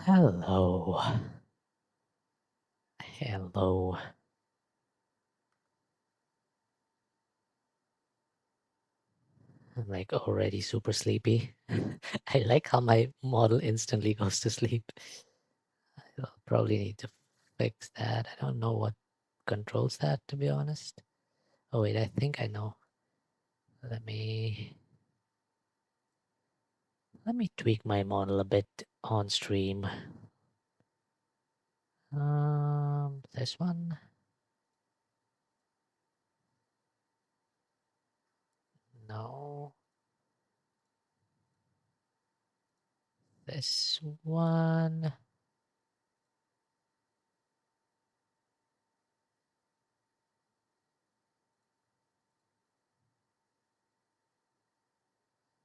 Hello. Hello. I'm like already super sleepy. I like how my model instantly goes to sleep. I'll probably need to fix that. I don't know what controls that, to be honest. Oh wait, I think I know. Let me tweak my model a bit on stream. This one. No. This one.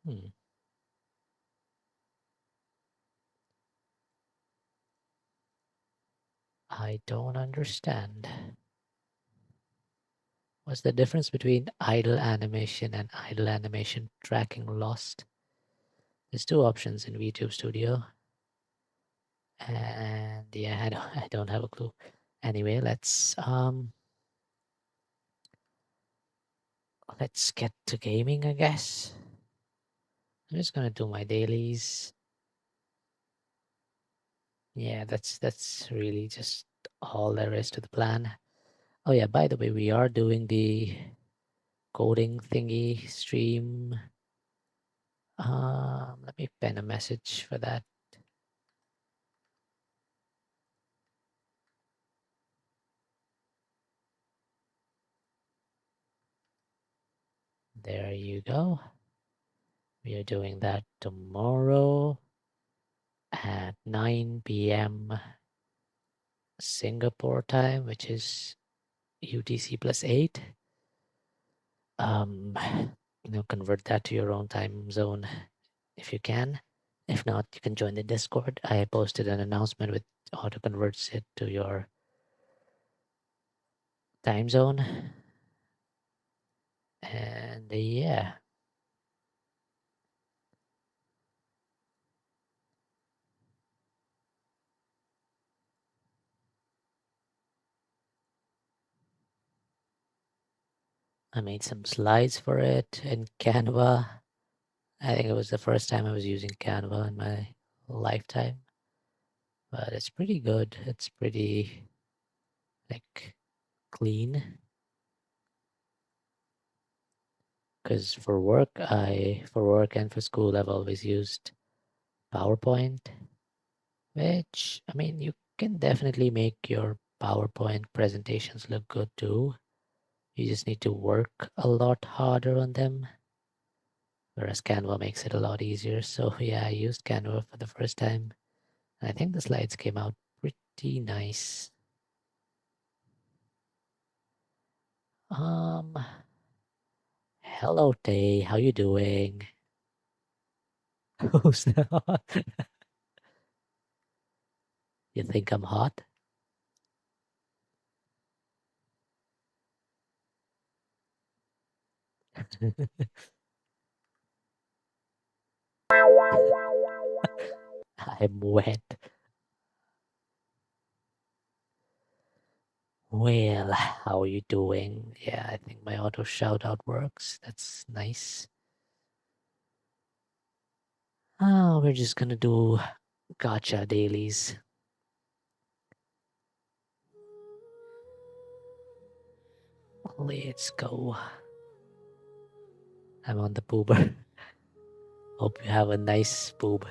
Hmm. I don't understand. What's the difference between idle animation and idle animation tracking lost? There's two options in VTube Studio. And yeah, I don't have a clue. Anyway, let's get to gaming, I guess. I'm just gonna do my dailies. Yeah, that's really just all there is to the plan. Oh yeah, by the way, we are doing the coding thingy stream. Let me pen a message for that. There you go. We are doing that tomorrow at 9 p.m. Singapore time, which is UTC plus 8. Um, convert that to your own time zone if you can. If not, you can join the Discord. I posted an announcement with auto converts it to your time zone. And yeah, I made some slides for it in Canva. I think it was the first time I was using Canva in my lifetime, but it's pretty good. It's pretty like clean. Because for work and for school, I've always used PowerPoint, which I mean, you can definitely make your PowerPoint presentations look good too. You just need to work a lot harder on them, whereas Canva makes it a lot easier. So yeah, I used Canva for the first time. I think the slides came out pretty nice. Um, Hello Tay, how you doing? Who's that? You think I'm hot? I'm wet. Well, how are you doing? Yeah, I think my auto shout out works. That's nice. We're just gonna do gotcha dailies. Let's go. I'm on the poober. Hope you have a nice poob.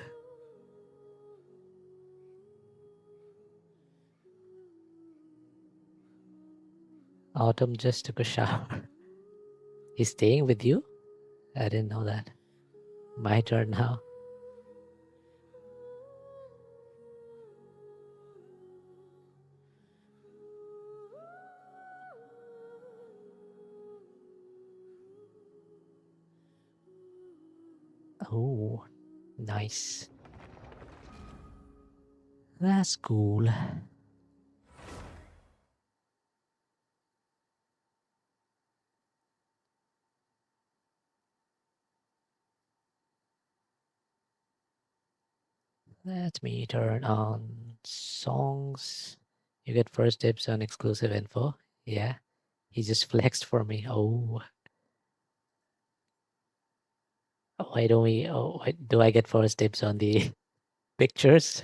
Autumn just took a shower. He's staying with you? I didn't know that. My turn now. Oh, nice. That's cool. Let me turn on songs. You get first dibs on exclusive info. Yeah, he just flexed for me. Oh, why don't we? Oh, why, do I get first dibs on the pictures?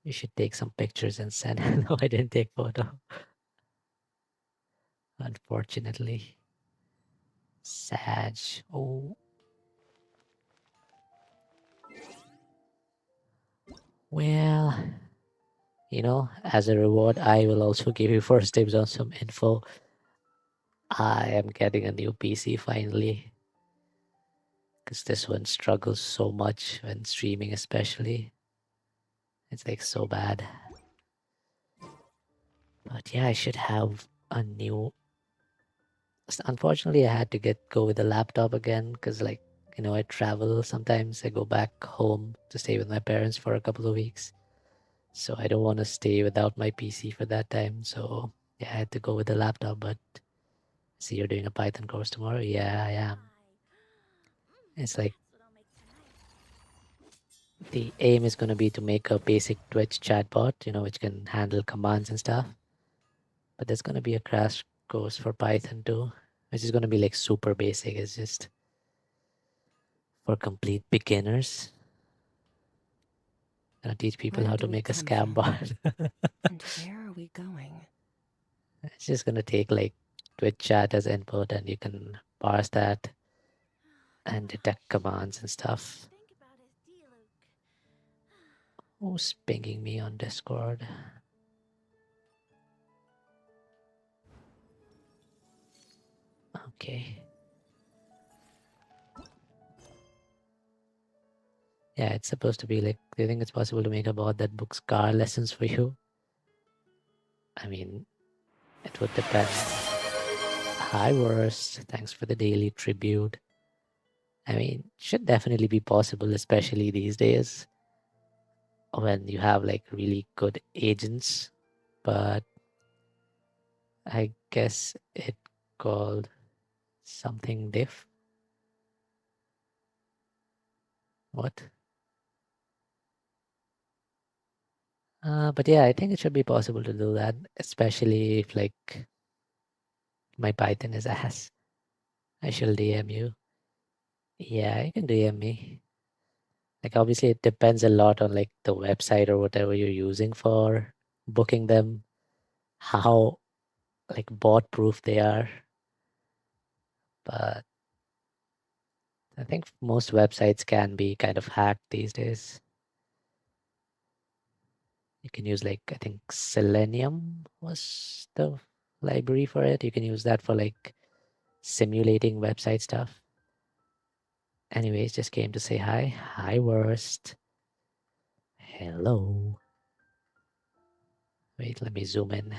You should take some pictures and send. No, I didn't take photo. Unfortunately, Sag. Oh, well, as a reward, I will also give you first dibs on some info. I am getting a new PC finally, because this one struggles so much when streaming, especially. It's like so bad. But yeah, I should have a new. Unfortunately, I had to go with a laptop again because, like, I travel sometimes. I go back home to stay with my parents for a couple of weeks. So I don't want to stay without my PC for that time. So yeah, I had to go with the laptop. But see, you're doing a Python course tomorrow? Yeah, I am. It's like the aim is going to be to make a basic Twitch chatbot, which can handle commands and stuff. But there's going to be a crash course for Python too, which is going to be like super basic. It's just for complete beginners. Gonna teach people Where how do to we make a come scam from? bot. And where are we going? It's just gonna take like Twitch chat as input, and you can parse that and detect commands and stuff. Who's pinging me on Discord? Okay. Yeah, it's supposed to be like, do you think it's possible to make a bot that books car lessons for you? I mean, it would depend. Hi, worst. Thanks for the daily tribute. I mean, should definitely be possible, especially these days when you have like really good agents. But I guess it called something diff. What? But yeah, I think it should be possible to do that, especially if like my Python is ass. I shall DM you. Yeah, you can DM me. Like obviously it depends a lot on like the website or whatever you're using for booking them, how like bot proof they are. But I think most websites can be kind of hacked these days. You can use like I think Selenium was the library for it. You can use that for like simulating website stuff. Anyways, just came to say hi. Hi, worst. Hello. Wait, let me zoom in.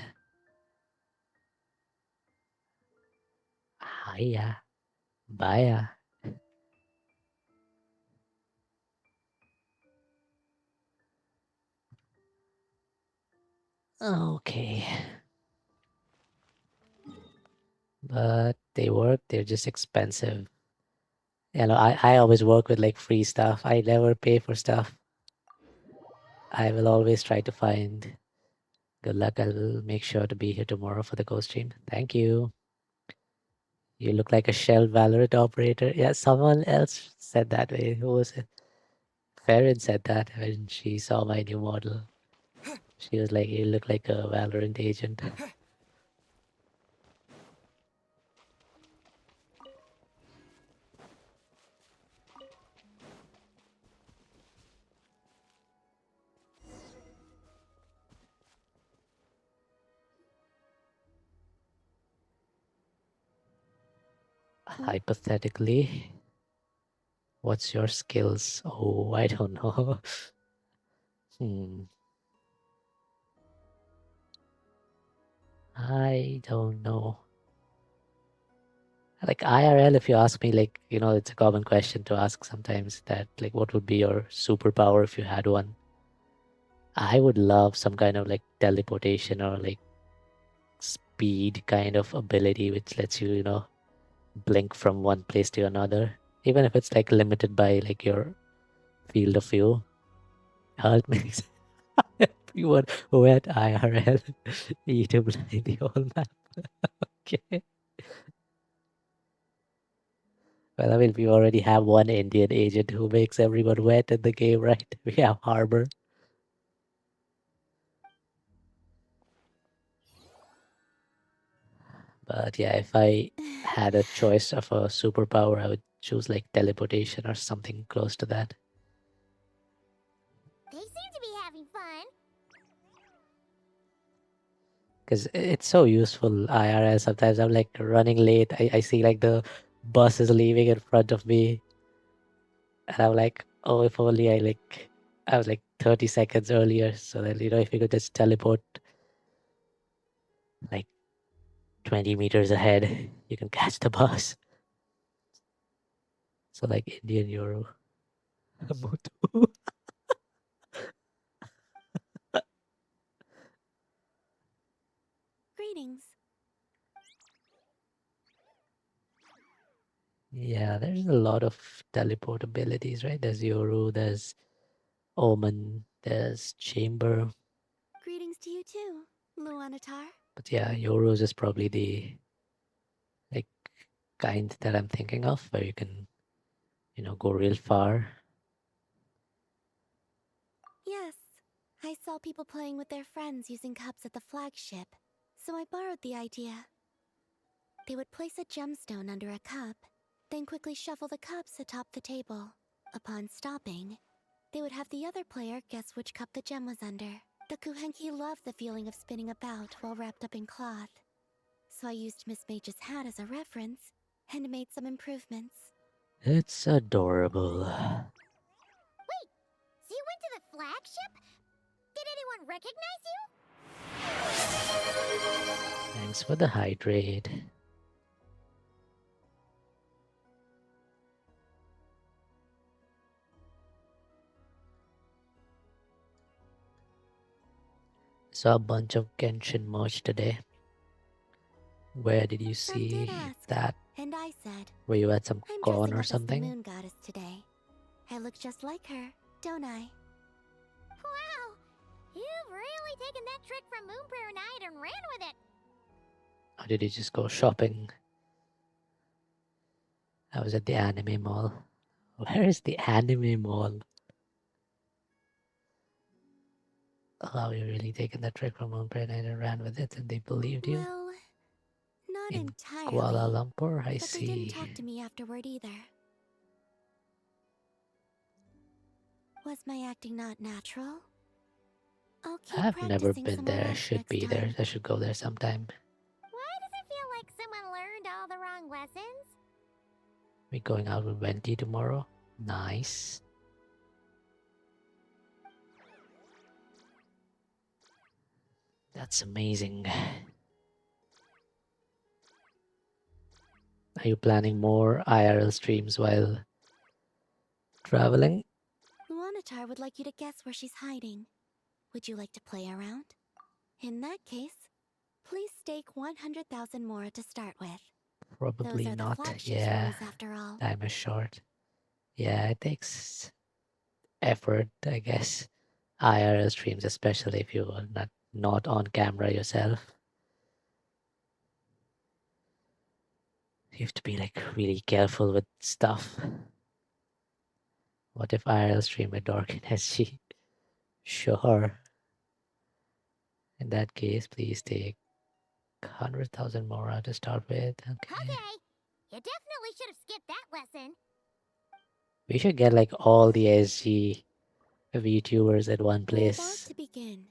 Hiya. Baya. Okay. But they work, they're just expensive. I always work with like free stuff. I never pay for stuff. I will always try to find. Good luck. I will make sure to be here tomorrow for the ghost stream. Thank you. You look like a Shell Valorant operator. Yeah, someone else said that way. Who was it? Farron said that when she saw my new model. She was like, you look like a Valorant agent. Hypothetically, what's your skills? Oh, I don't know. hmm. I don't know. Like IRL, if you ask me, like, it's a common question to ask sometimes that, like, what would be your superpower if you had one? I would love some kind of like teleportation or like speed kind of ability, which lets you, blink from one place to another, even if it's like limited by like your field of view. It makes everyone who had IRL eat a blind the whole map. Okay. Well, I mean, we already have one Indian agent who makes everyone wet in the game, right? We have Harbor. But yeah, if I had a choice of a superpower, I would choose like teleportation or something close to that. They seem to be having fun. Because it's so useful IRL. Sometimes I'm like running late. I see like the bus is leaving in front of me. And I'm like, oh, if only I was like 30 seconds earlier. So that, if you could just teleport like 20 meters ahead, you can catch the bus. So like Indian Euro. Motu. Greetings. Yeah, there's a lot of teleport abilities, right? There's Yoru, there's Omen, there's Chamber. Greetings to you too, Luanatar. But yeah, Yoru is probably the like kind that I'm thinking of, where you can, go real far. Yes, I saw people playing with their friends using cups at the flagship, so I borrowed the idea. They would place a gemstone under a cup, then quickly shuffle the cups atop the table. Upon stopping, they would have the other player guess which cup the gem was under. The Kuhenki loved the feeling of spinning about while wrapped up in cloth, so I used Miss Mage's hat as a reference and made some improvements. It's adorable. Wait, so you went to the flagship? Did anyone recognize you? Thanks for the hydrate. Saw a bunch of Genshin merch today. Where did you Some did see ask, that? and I said, Were you at some I'm con dressing or up as the something? moon goddess today. I look just like her, don't I? Wow, you've really taken that trick from Moonprayer Night and ran with it. Or did you just go shopping? I was at the anime mall. Where is the anime mall? Oh, you really taken that trick from Moonprayer Night and ran with it, and they believed you? Well, not In entirely. Kuala Lumpur, I But they didn't see. talk to me afterward either. Was my acting not natural? I'll keep I've never practicing been somewhere there. I else should next be there. time. I should go there sometime. Why does it feel like someone learned all the wrong lessons? We going out with Venti tomorrow? Nice. That's amazing. Are you planning more IRL streams while traveling? Luanatar would like you to guess where she's hiding. Would you like to play around? In that case, please stake 100,000 mora to start with. Those Probably are the not. flagship's Yeah, rules after all. time is short. Yeah, it takes effort, I guess. IRL streams, especially if you're not on camera yourself. You have to be like really careful with stuff. What if IRL stream with Dork and SG? Sure. In that case, please take 100,000 more to start with. Okay. Okay, you definitely should have skipped that lesson. We should get like all the SG VTubers at one We're about place. to begin.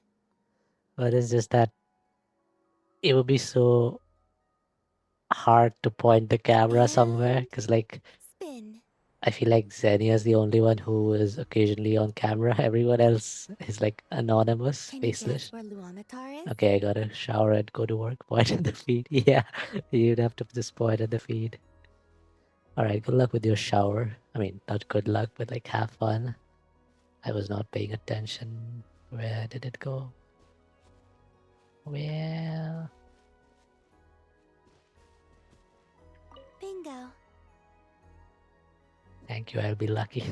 But it's just that it would be so hard to point the camera somewhere And because like spin. I feel like Xenia is the only one who is occasionally on camera. Everyone else is like anonymous, Can you guess faceless. where Luanatar is? Okay, I gotta shower and go to work. Point at the feed. Yeah, you'd have to just point at the feed. Alright, good luck with your shower. I mean, not good luck, but like have fun. I was not paying attention. Where did it go? Well, bingo. Thank you, I'll be lucky.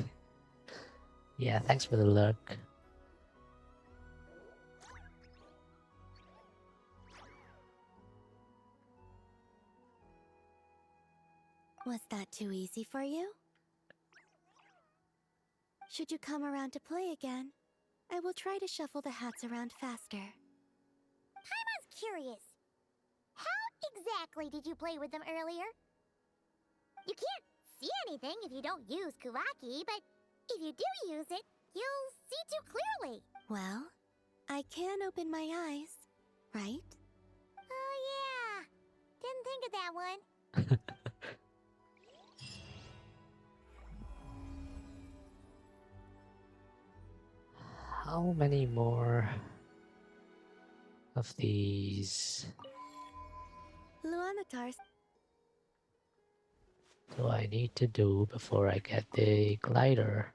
Yeah, thanks for the lurk. Was that too easy for you? Should you come around to play again, I will try to shuffle the hats around faster. I was curious. How exactly did you play with them earlier? You can't see anything if you don't use Kuvaki, but if you do use it, you'll see too clearly. Well, I can open my eyes, right? Oh yeah, didn't think of that one. How many more of these Luanatars. do I need to do before I get the glider?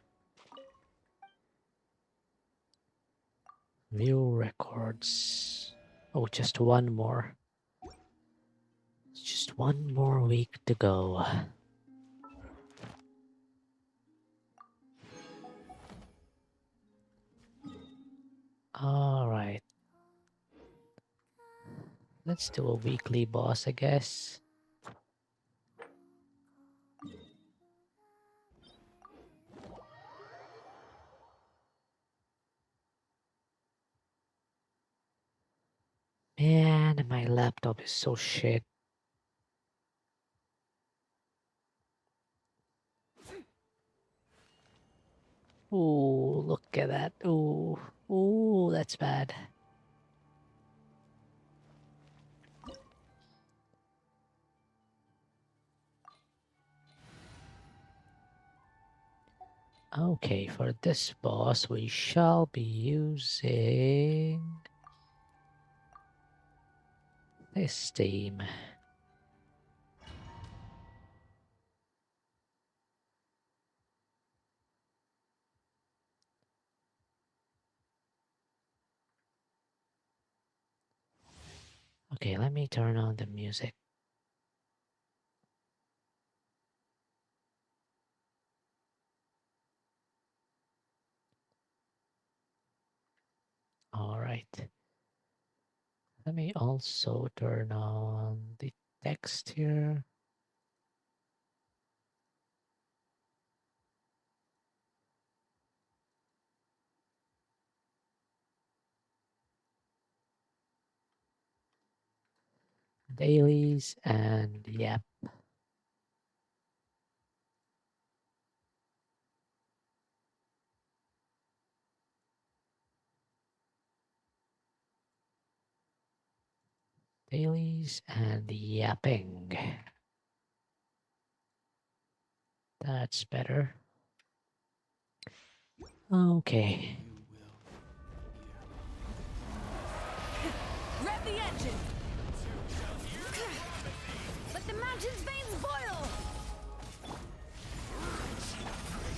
View records. Oh, just one more. Just one more week to go. All right. Let's do a weekly boss, I guess. Man, my laptop is so shit. Ooh, look at that. Ooh, ooh, that's bad. Okay, for this boss, we shall be using this team. Okay, let me turn on the music. All right. Let me also turn on the text here. Dailies and yep. Dailies and yapping. That's better. Okay. Rev the engine! Let the mountain's veins boil!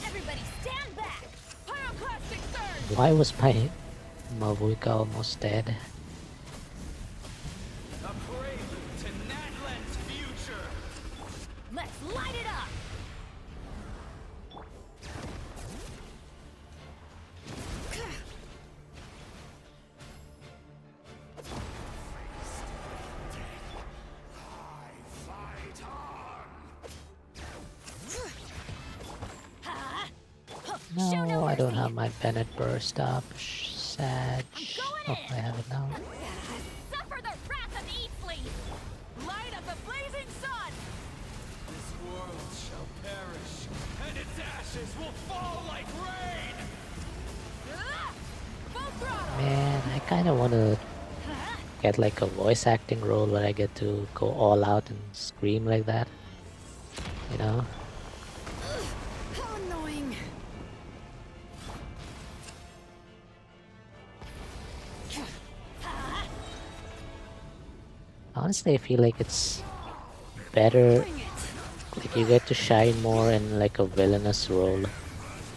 Everybody stand back! Pyroclastic surge! Why was my Mavuika almost dead? A prelude to Natlan's future. Let's light it up! No, I don't have my Bennett burst up. Sad. Oh, I have it now. Suffer the wrath of Eatfleet! Light of the blazing sun! This world shall perish, and its ashes will fall like rain. Full throttle! Man, I kind of want to get like a voice acting role where I get to go all out and scream like that. You know? How annoying! Honestly, I feel like it's better, Bring it! like you get to shine more in like a villainous role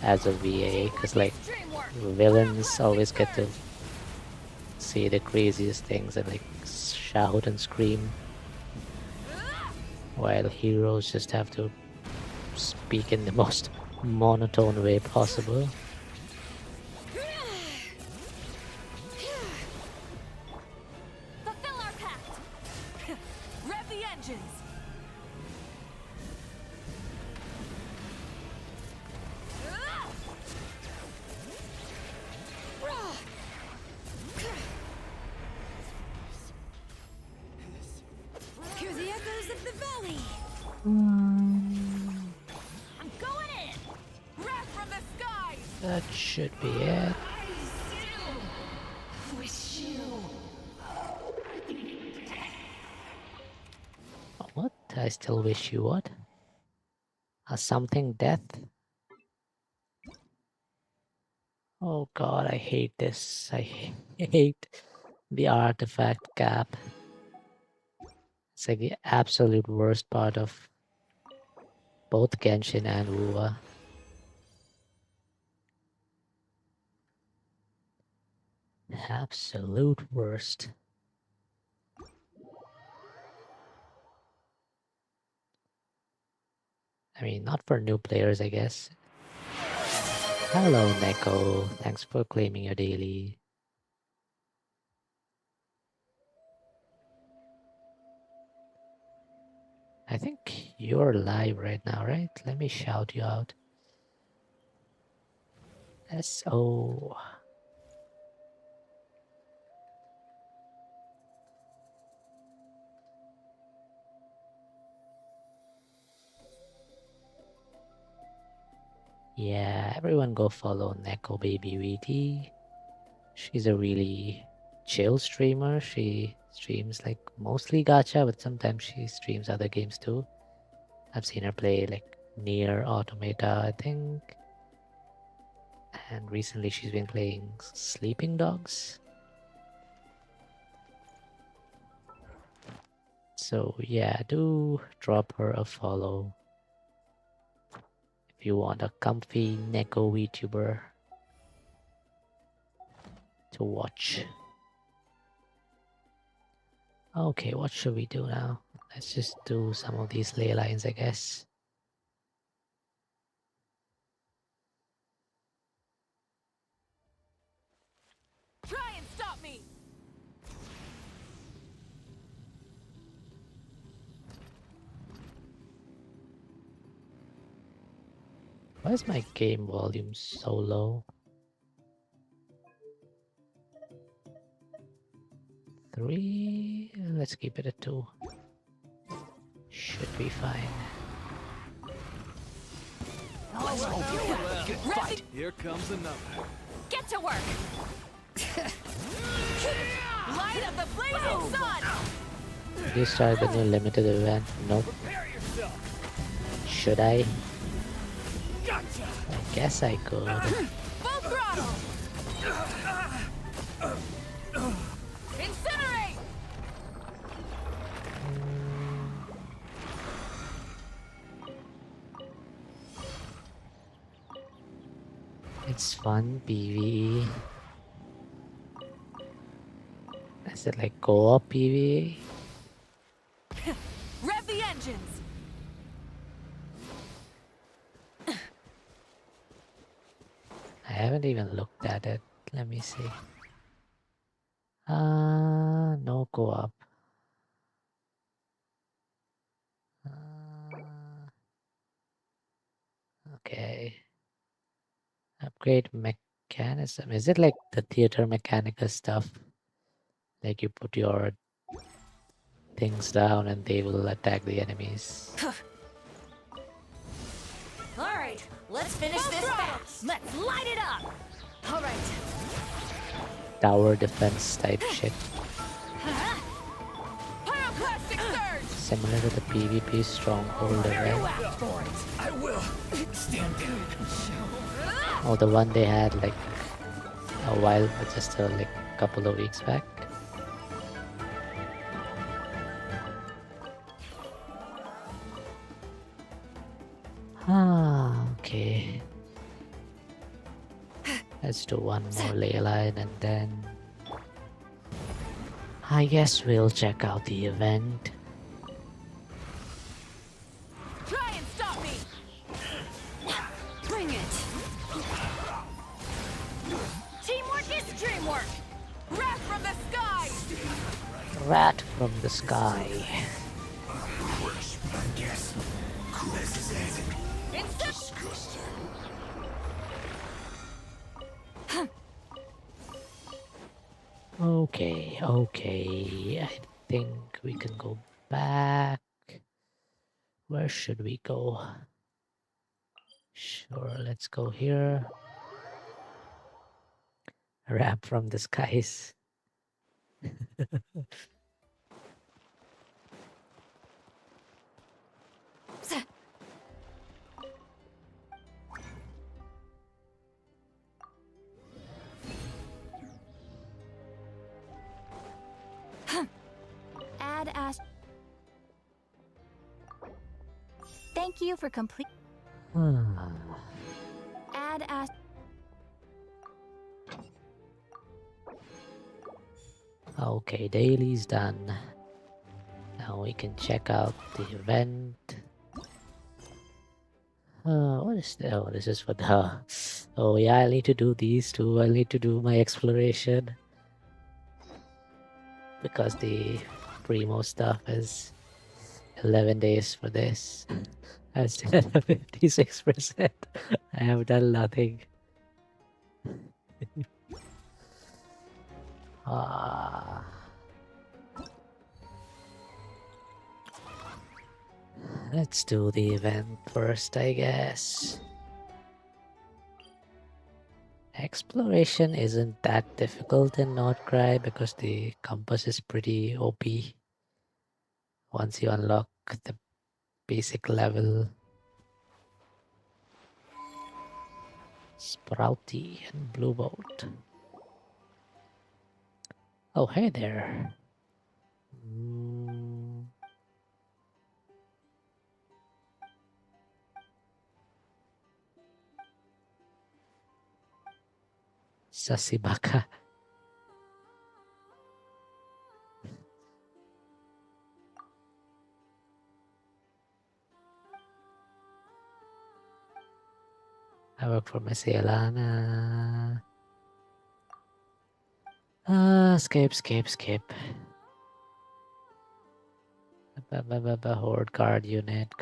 as a VA, because like Dream work! villains always get to see the craziest things and like shout and scream. while heroes just have to speak in the most monotone way possible. Fulfill our pact! Rev the engines! Hear the echoes of the valley! I'm going in! Wrath from the skies! That should be it. Wish you. What? I still wish you what? A something death? Oh god, I hate this. I hate the artifact cap. It's like the absolute worst part of both Genshin and Wuwa. Absolute worst. I mean, not for new players, I guess. Hello, Neko. Thanks for claiming your daily. I think you're live right now, right? Let me shout you out. S-O. Yeah, everyone go follow Neko Baby VT. She's a really chill streamer. She streams like mostly gacha, but sometimes she streams other games too. I've seen her play like Near Automata, I think. And recently she's been playing Sleeping Dogs. So yeah, do drop her a follow if you want a comfy Neko VTuber to watch. Okay, what should we do now? Let's just do some of these ley lines, I guess. Try and stop me! Why is my game volume so low? 3, let's keep it at 2. Should be fine. Let's hope you have a good fight. Here comes another. Get to work! Light of the blazing sun! Did you start the new limited event? Nope. Prepare yourself. Should I? Gotcha. I guess I could. Full throttle! Incinerate! It's fun, PvE. Is it like co-op PvE? Rev the engines! I haven't even looked at it. Let me see. No co-op. Okay. Upgrade mechanism. Is it like the theater mechanica stuff? Like you put your things down and they will attack the enemies. Alright, let's finish this fast! Let's light it up! Alright. Tower defense type shit. Pyroclastic surge! Similar to the PvP stronghold event. I will. Stand down. Oh, the one they had like a while, just like a couple of weeks back. Okay. Let's do one more ley line and then I guess we'll check out the event. rat from the sky. Okay, okay. I think we can go back. Where should we go? Sure, let's go here. Rat from the skies. Add Ash. Thank you for complete. Add Ash. Okay, daily's done. Now we can check out the event. What is the, oh, this is for the, oh yeah, I need to do these too. I need to do my exploration. Because the primo stuff is 11 days for this. I'm still at 56%. I have done nothing. Ah. Let's do the event first, I guess. Exploration isn't that difficult in Nordcry because the compass is pretty OP. Once you unlock the basic level. Sprouty and Blue Bolt. Oh, hey there. Sasibaka. I work for Miss Alana. Skip. Horde guard unit.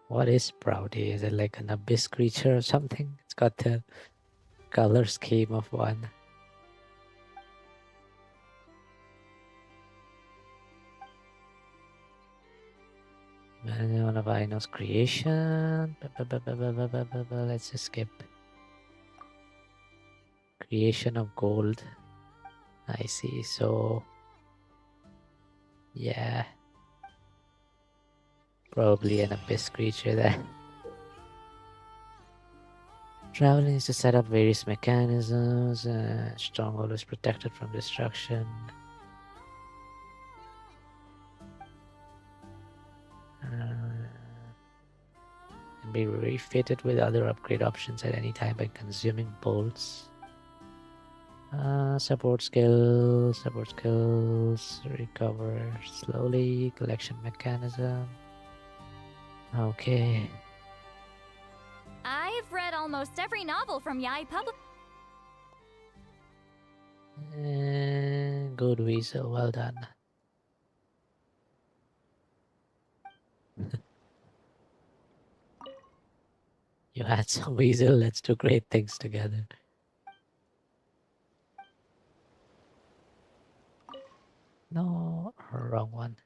What is Proudy? Is it like an abyss creature or something? It's got the color scheme of one. One of Ino's creation. Let's just skip. Creation of gold. I see. So, yeah. Probably an abyss creature there. Traveling is to set up various mechanisms. Stronghold is protected from destruction. Can be refitted with other upgrade options at any time by consuming bolts. Support skills. Recover slowly. Collection mechanism. Okay. I've read almost every novel from Yai Public. Good weasel, well done. You had some weasel, let's do great things together. No, wrong one.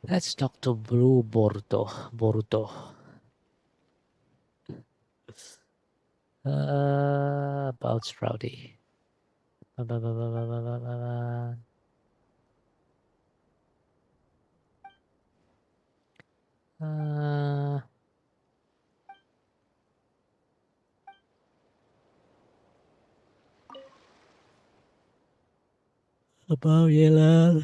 Let's talk to Blue Boruto. About Sprouty. About Yellow.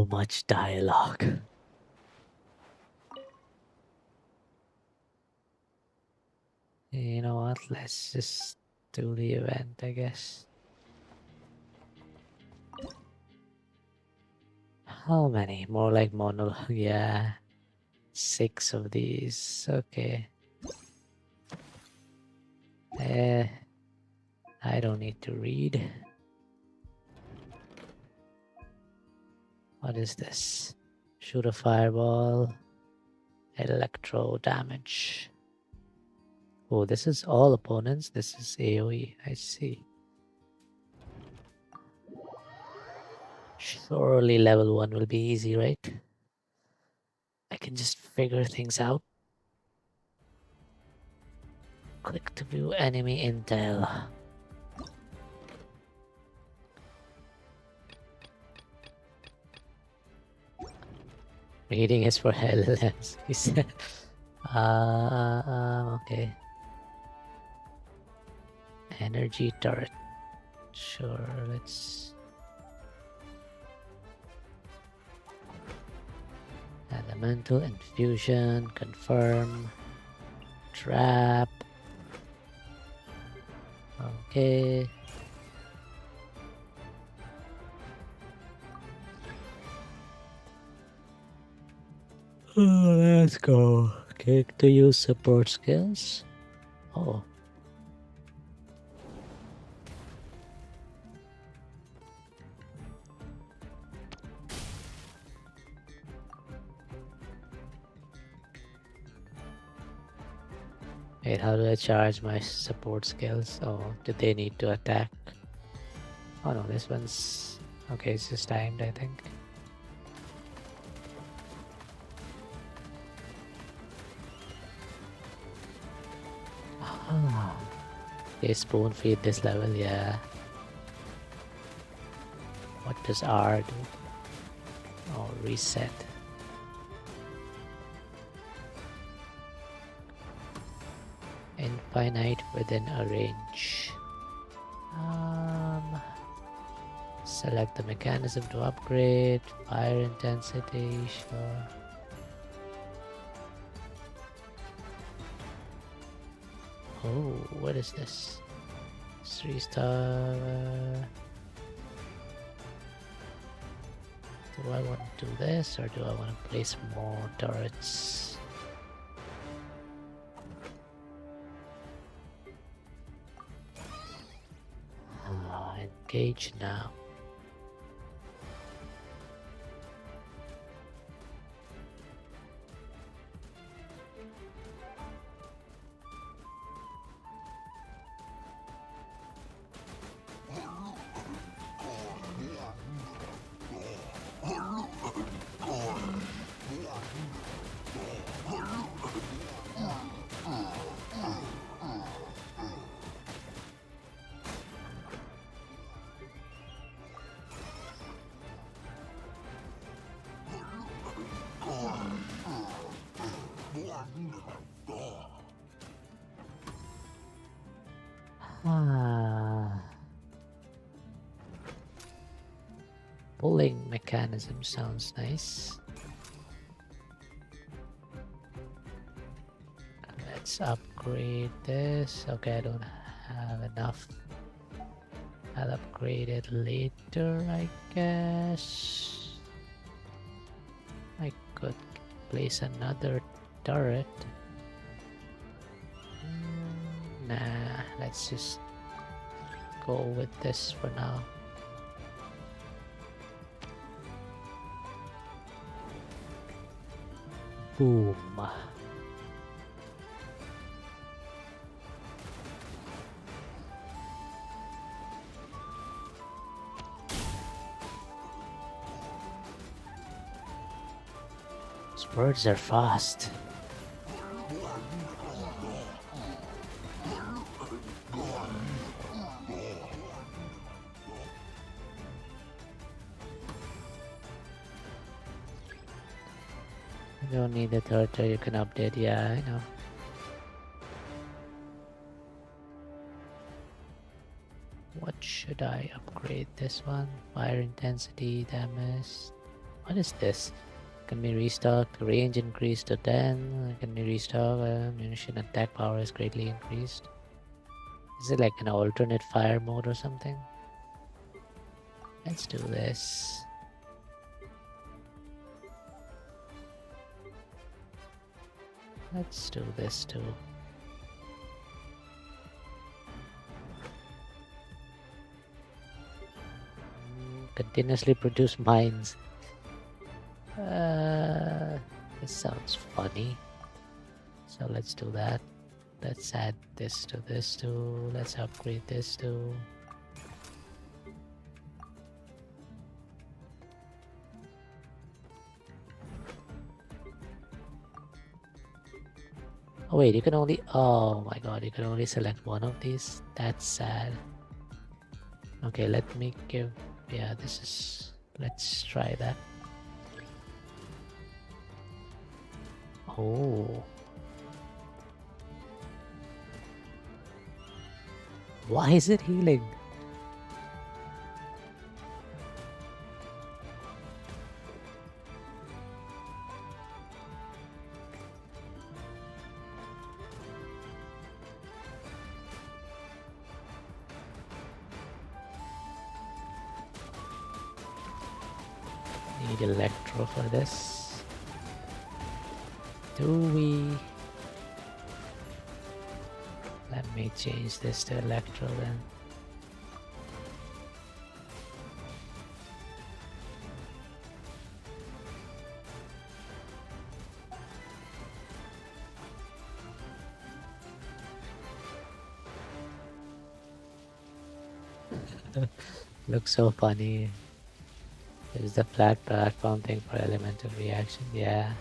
So much dialogue. You know what? Let's just do the event, I guess. How many? More like monologue. Yeah. 6 of these. Okay. Eh, I don't need to read. What is this? Shoot a fireball. Electro damage. Oh, this is all opponents. This is AoE. I see. Surely level 1 will be easy, right? I can just figure things out. Click to view enemy intel. Reading is for LLMs, he said. Okay. Energy turret. Sure, let's... Elemental infusion, confirm. Trap. Okay. Let's go. Click to use support skills. Oh. Wait, how do I charge my support skills? Oh, do they need to attack? Oh no, this one's... Okay, it's just timed, I think. Ah, they spoon feed this level, yeah. What does R do? Oh, reset. Infinite within a range. Select the mechanism to upgrade. Fire intensity, sure. Oh, what is this? 3-star. Do I want to do this or do I want to place more turrets? Engage now. Pulling mechanism sounds nice. Let's upgrade this. Okay, I don't have enough. I'll upgrade it later, I guess. I could place another turret. Nah, let's just go with this for now. Boom. These birds are fast. You don't need the turret, you can update. Yeah, I know. What should I upgrade? This one? Fire intensity, damage. What is this? Can be restocked. Range increased to 10. Can be restocked. Munition attack power is greatly increased. Is it like an alternate fire mode or something? Let's do this. Let's do this too. Continuously produce mines. This sounds funny. So let's do that. Let's add this to this too. Let's upgrade this too. Oh wait, you can only, oh my god, you can only select one of these? That's sad. Okay, let me give, yeah, this is, let's try that. Oh. Why is it healing? Need electro for this. Do we? Let me change this to electro then. Looks so funny. There's the flat platform thing for elemental reaction. Yeah.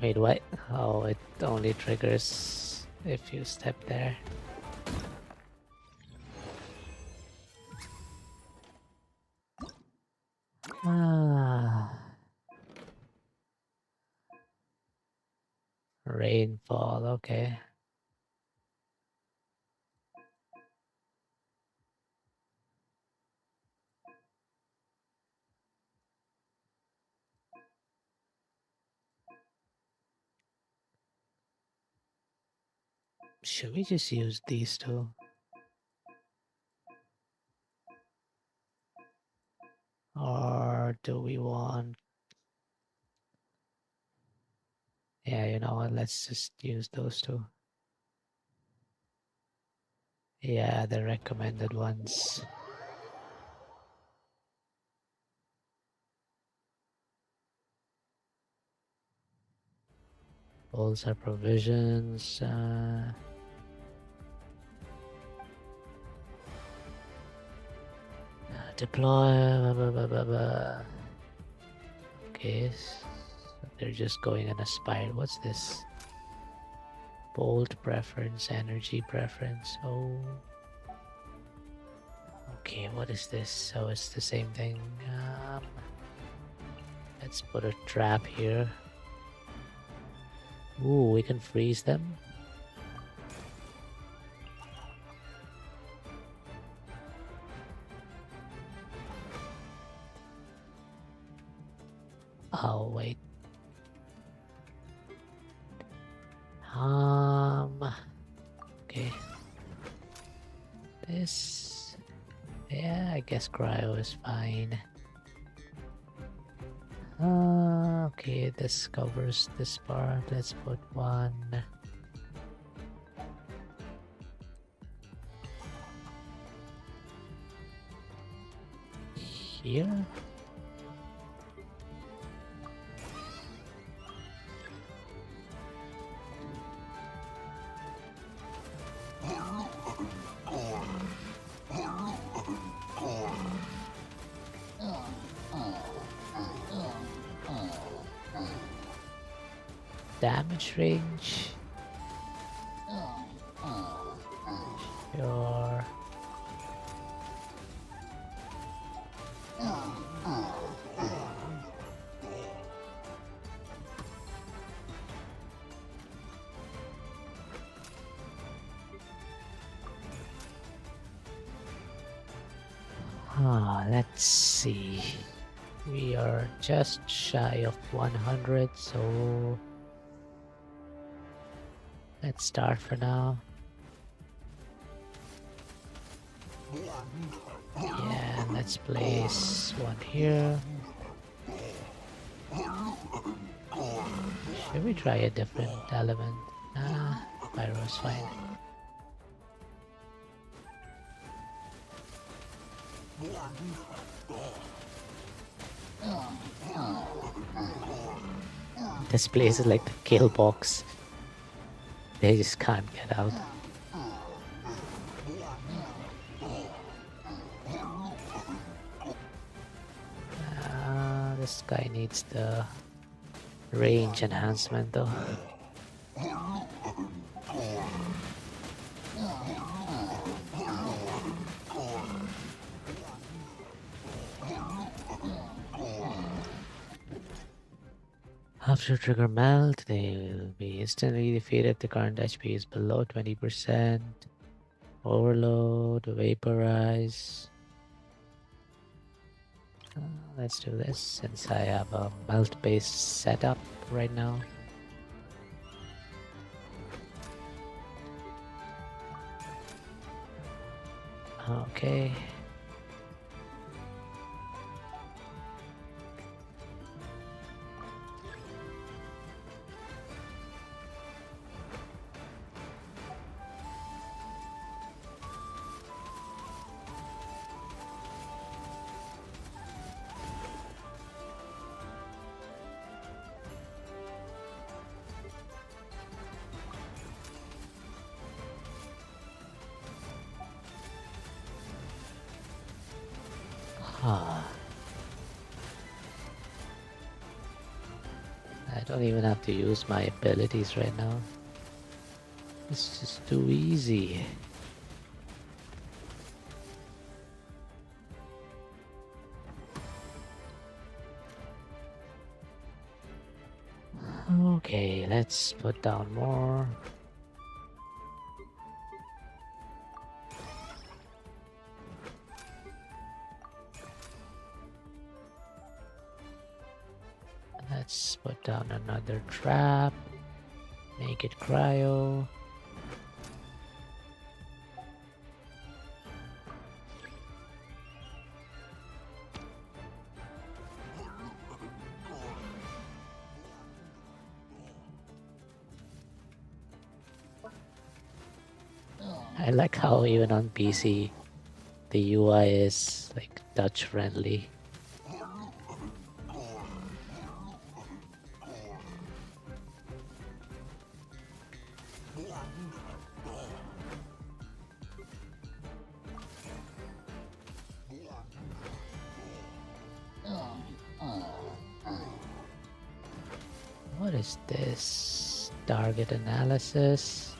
Wait, what? Oh, it only triggers if you step there. Ah. Rainfall, okay. Should we just use these two? Or do we want... Yeah, you know what? Let's just use those two. Yeah, the recommended ones. Bowls are provisions. Deploy. Blah, blah, blah, blah. Okay, so they're just going on a spiral. What's this? Bolt preference, energy preference. Oh. Okay, what is this? So it's the same thing. Let's put a trap here. Ooh, we can freeze them. Oh, wait. Okay. This... Yeah, I guess cryo is fine. Okay, this covers this part. Let's put one here. Damage range. Sure. Let's see. We are just shy of 100, so let's start for now. Yeah, let's place one here. Should we try a different element? Nah, pyro's fine. This place is like the kill box. They just can't get out. This guy needs the range enhancement though. After trigger melt, they will be instantly defeated. The current HP is below 20%. Overload, vaporize. Let's do this since I have a melt-based setup right now. Okay. I don't even have to use my abilities right now. It's just too easy. Okay, let's put down more. Let's put down another trap. Make it cryo. I like how even on PC the UI is like touch friendly. What is this? Target analysis.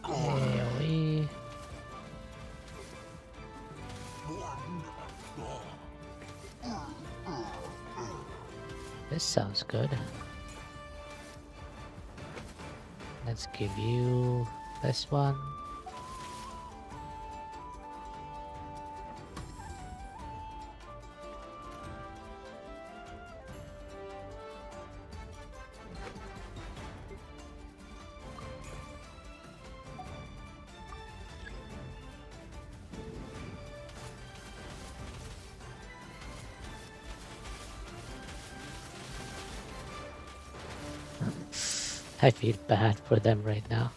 AoE. This sounds good. Let's give you this one. I feel bad for them right now.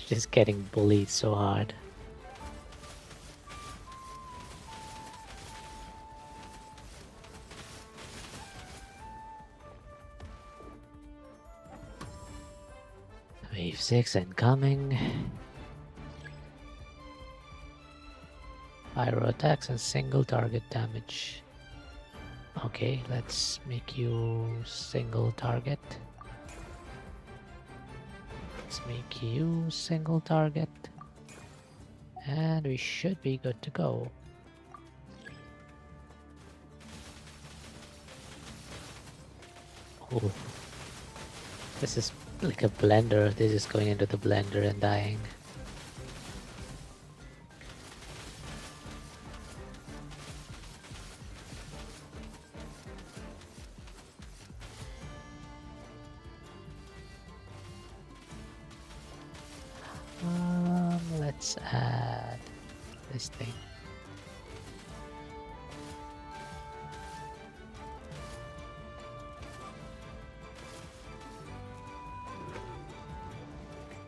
Just getting bullied so hard. Wave 6 incoming. Pyro attacks and single target damage. Okay, let's make you single target. Let's make you single target. And we should be good to go. Ooh. This is like a blender. This is going into the blender and dying. Let's add this thing.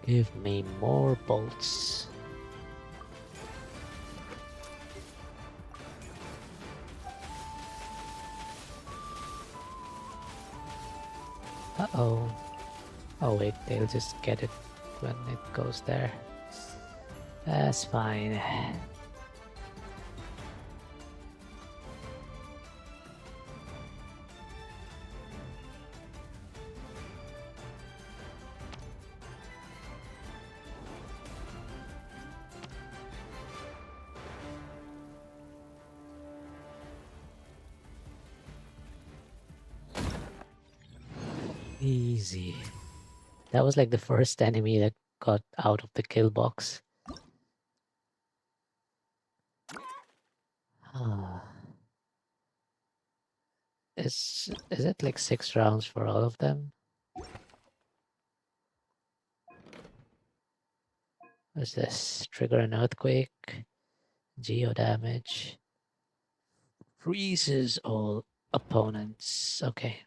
Give me more bolts. Uh-oh. Oh wait, they'll just get it when it goes there. That's fine. Easy. That was like the first enemy that got out of the kill box. Ah. Is it like 6 rounds for all of them? What's this? Trigger an earthquake, geo damage, freezes all opponents. Okay.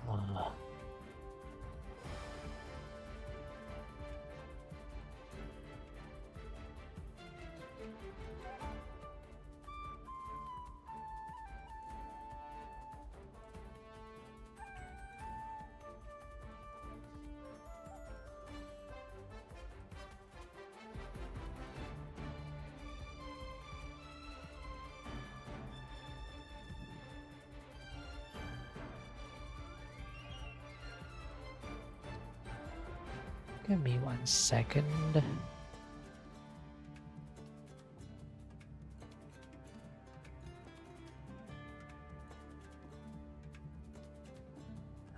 Uh, Give me 1 second.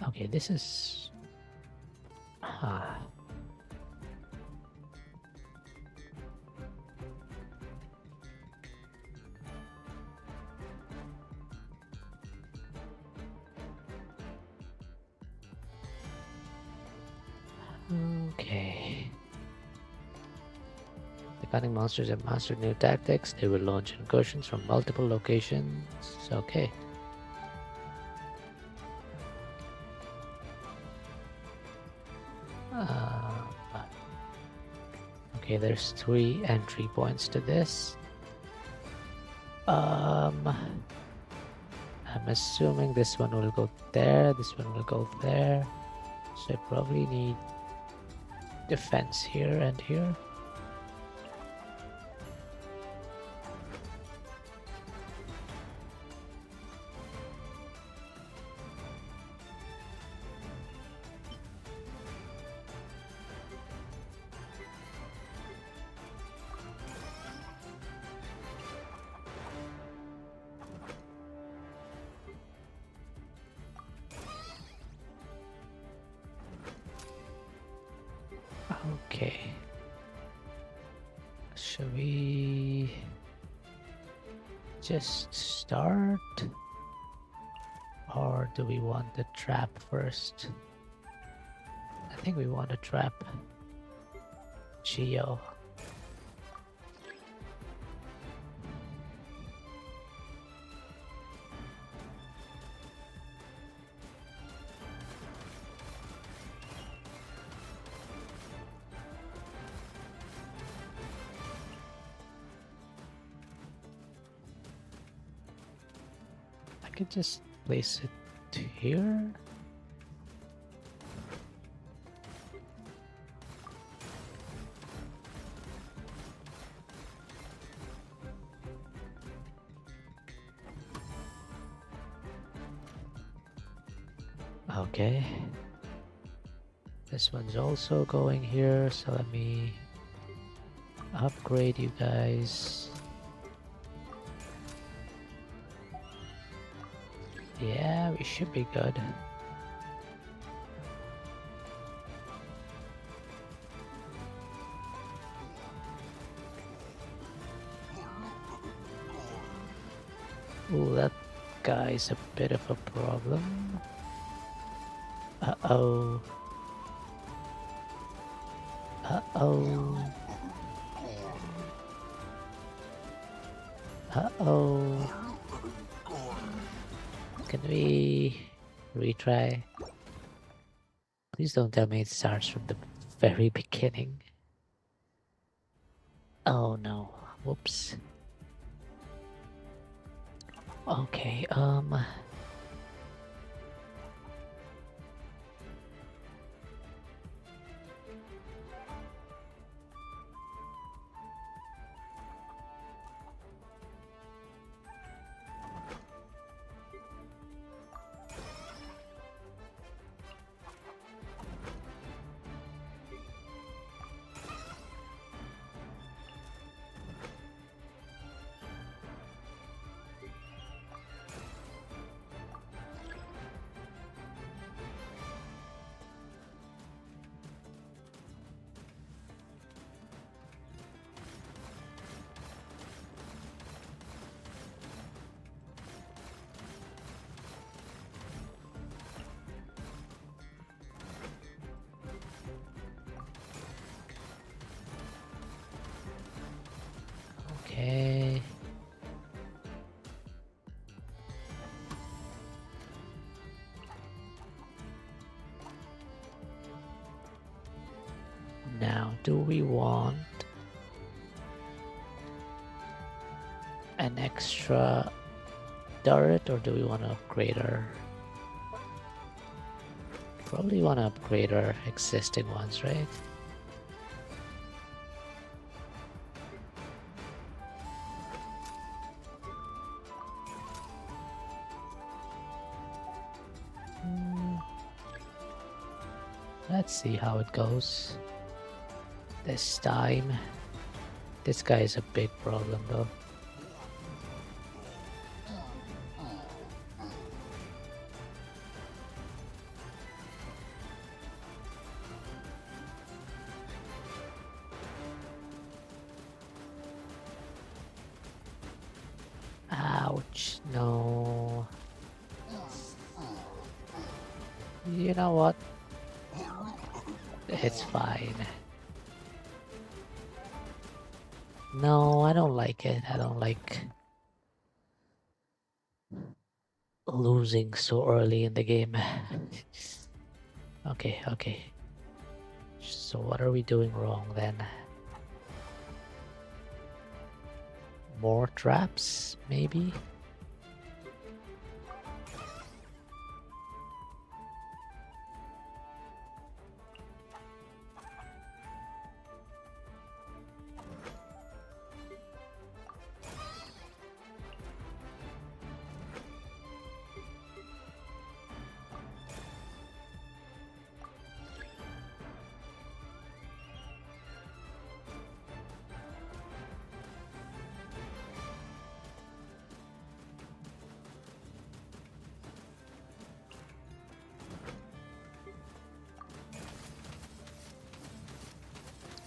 Okay, this is... Okay. The cunning monsters have mastered new tactics. They will launch incursions from multiple locations. Okay. Okay, there's 3 entry points to this. I'm assuming this one will go there, this one will go there. So I probably need defense here and here. Okay. Should we just start? Or do we want the trap first? I think we want a trap. Geo. I could just place it here. Okay. This one's also going here, so let me upgrade you guys. Yeah, we should be good. Ooh, that guy's a bit of a problem. Uh-oh. Uh-oh. Uh-oh. Can we retry? Please don't tell me it starts from the very beginning. Oh no. Whoops. Okay, okay. Now, do we want an extra turret or do we want to upgrade our... Probably want to upgrade our existing ones, right? Let's see how it goes this time. This guy is a big problem though. Ouch, no. You know what? It's fine. No, I don't like it. I don't like losing so early in the game. Okay, okay. So what are we doing wrong then? More traps, maybe?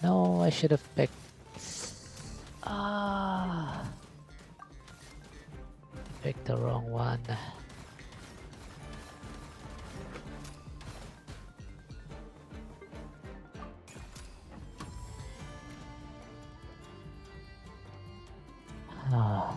No, I should have picked... Picked the wrong one. Ah.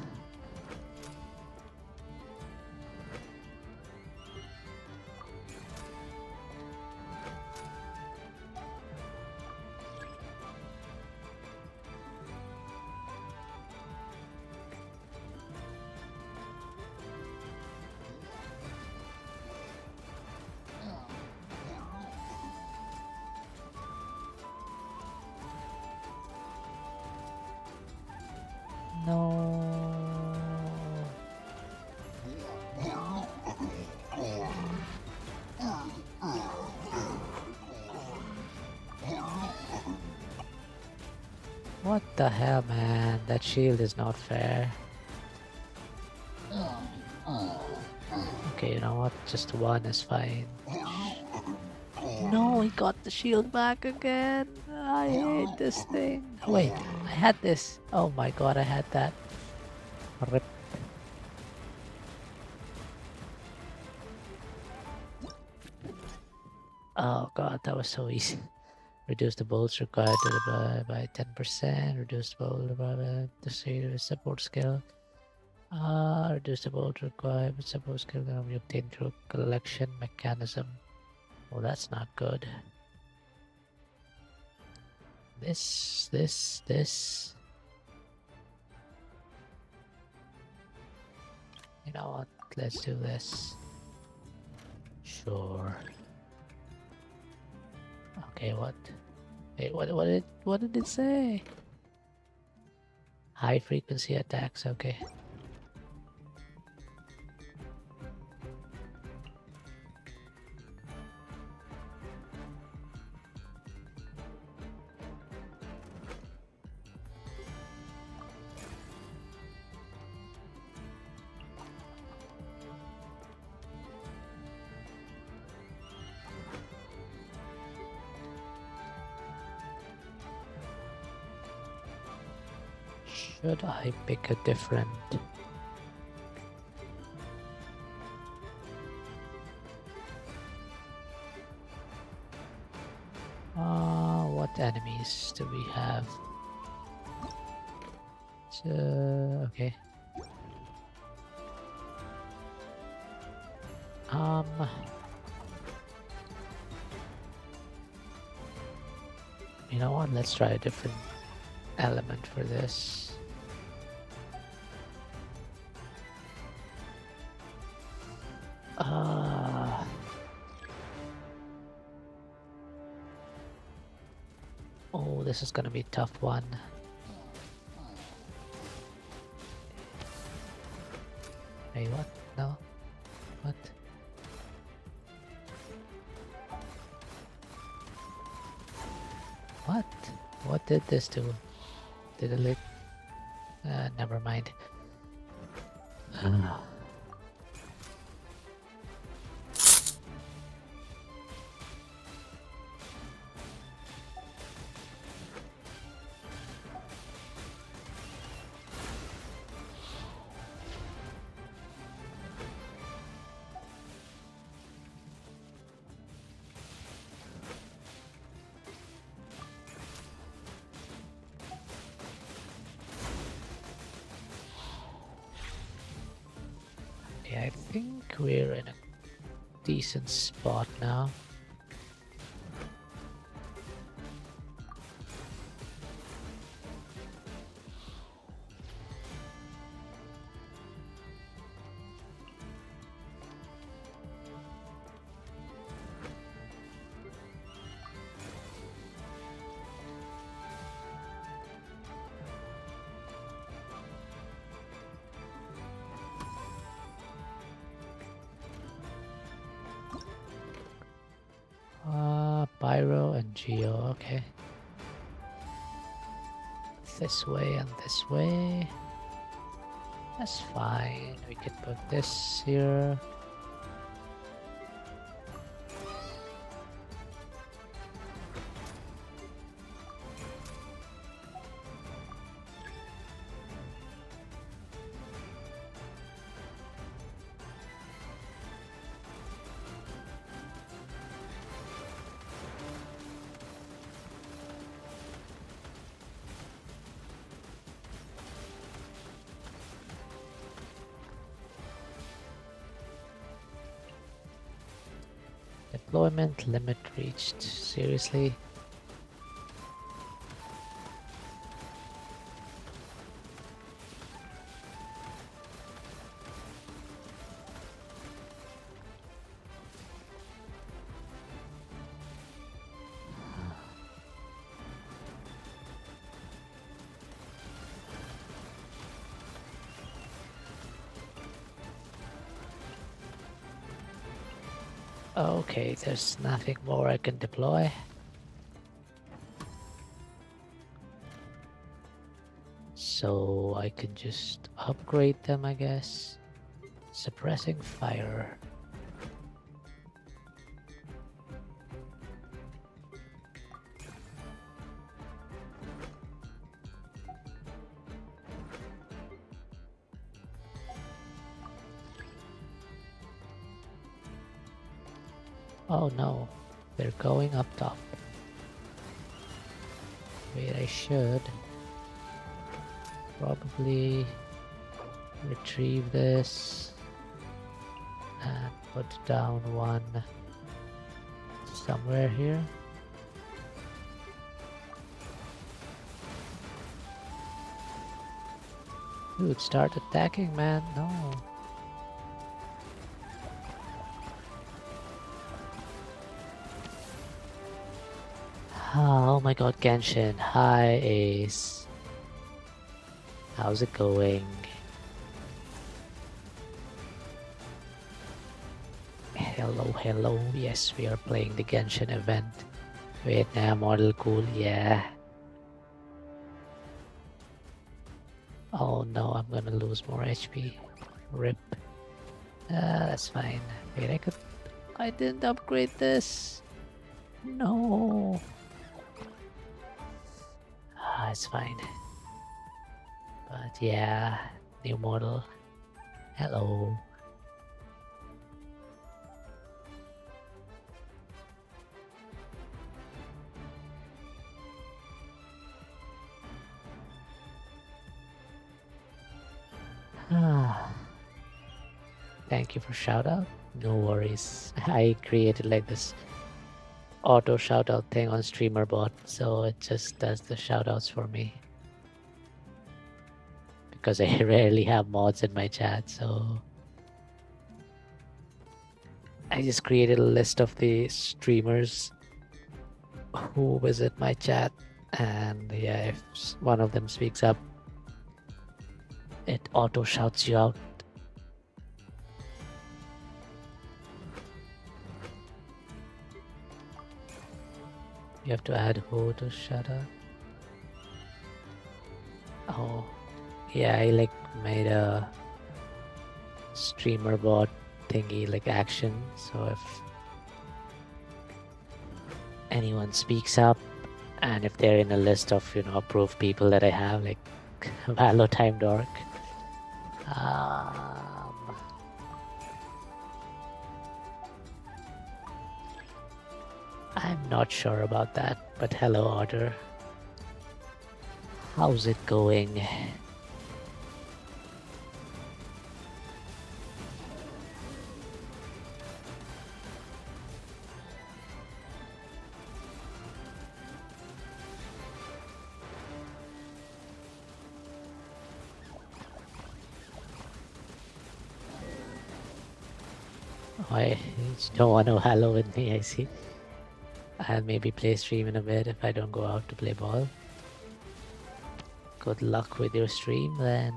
No. What the hell, man? That shield is not fair. Okay, you know what? Just one is fine. No, he got the shield back again. I hate this thing. Oh, wait, I had this. Oh my god, I had that. Rip. Oh god, that was so easy. Reduce the bolts required by 10%. Reduce the bolt by the support skill. Reduce the bolt required by support skill can be obtained through collection mechanism. Oh, that's not good. This. You know what? Let's do this. Sure. Okay, what? Wait, what did it say? High frequency attacks, okay. Should I pick a different? What enemies do we have? Okay. You know what? Let's try a different element for this. Oh, this is gonna be a tough one. Wait, what? No? What? What? What did this do? Did it lick? Never mind. I think we're in a decent spot now. Pyro and Geo, okay. This way and this way. That's fine. We can put this here. Deployment limit reached. Seriously? Okay, there's nothing more I can deploy. So I can just upgrade them, I guess. Suppressing fire. Oh no, they're going up top. Wait, I should probably retrieve this and put down one somewhere here. Dude, start attacking, man. No. Oh my god, Genshin. Hi, Ace. How's it going? Hello, hello. Yes, we are playing the Genshin event. Vietnam model cool, yeah. Oh no, I'm gonna lose more HP. Rip. That's fine. Wait, I didn't upgrade this. No. It's fine. But yeah, new model. Hello. Thank you for shout out. No worries. I created like this auto shout out thing on StreamerBot, so it just does the shout outs for me. Because I rarely have mods in my chat, so I just created a list of the streamers who visit my chat, and yeah, if one of them speaks up, it auto shouts you out. You have to add who to shout out. Oh, yeah, I like made a streamer bot thingy like action, so if anyone speaks up and if they're in a list of approved people that I have, like Valo Time Dork, I'm not sure about that, but hello Otter. How's it going? I don't want to hello with me, I see. I'll maybe play stream in a bit if I don't go out to play ball. Good luck with your stream then.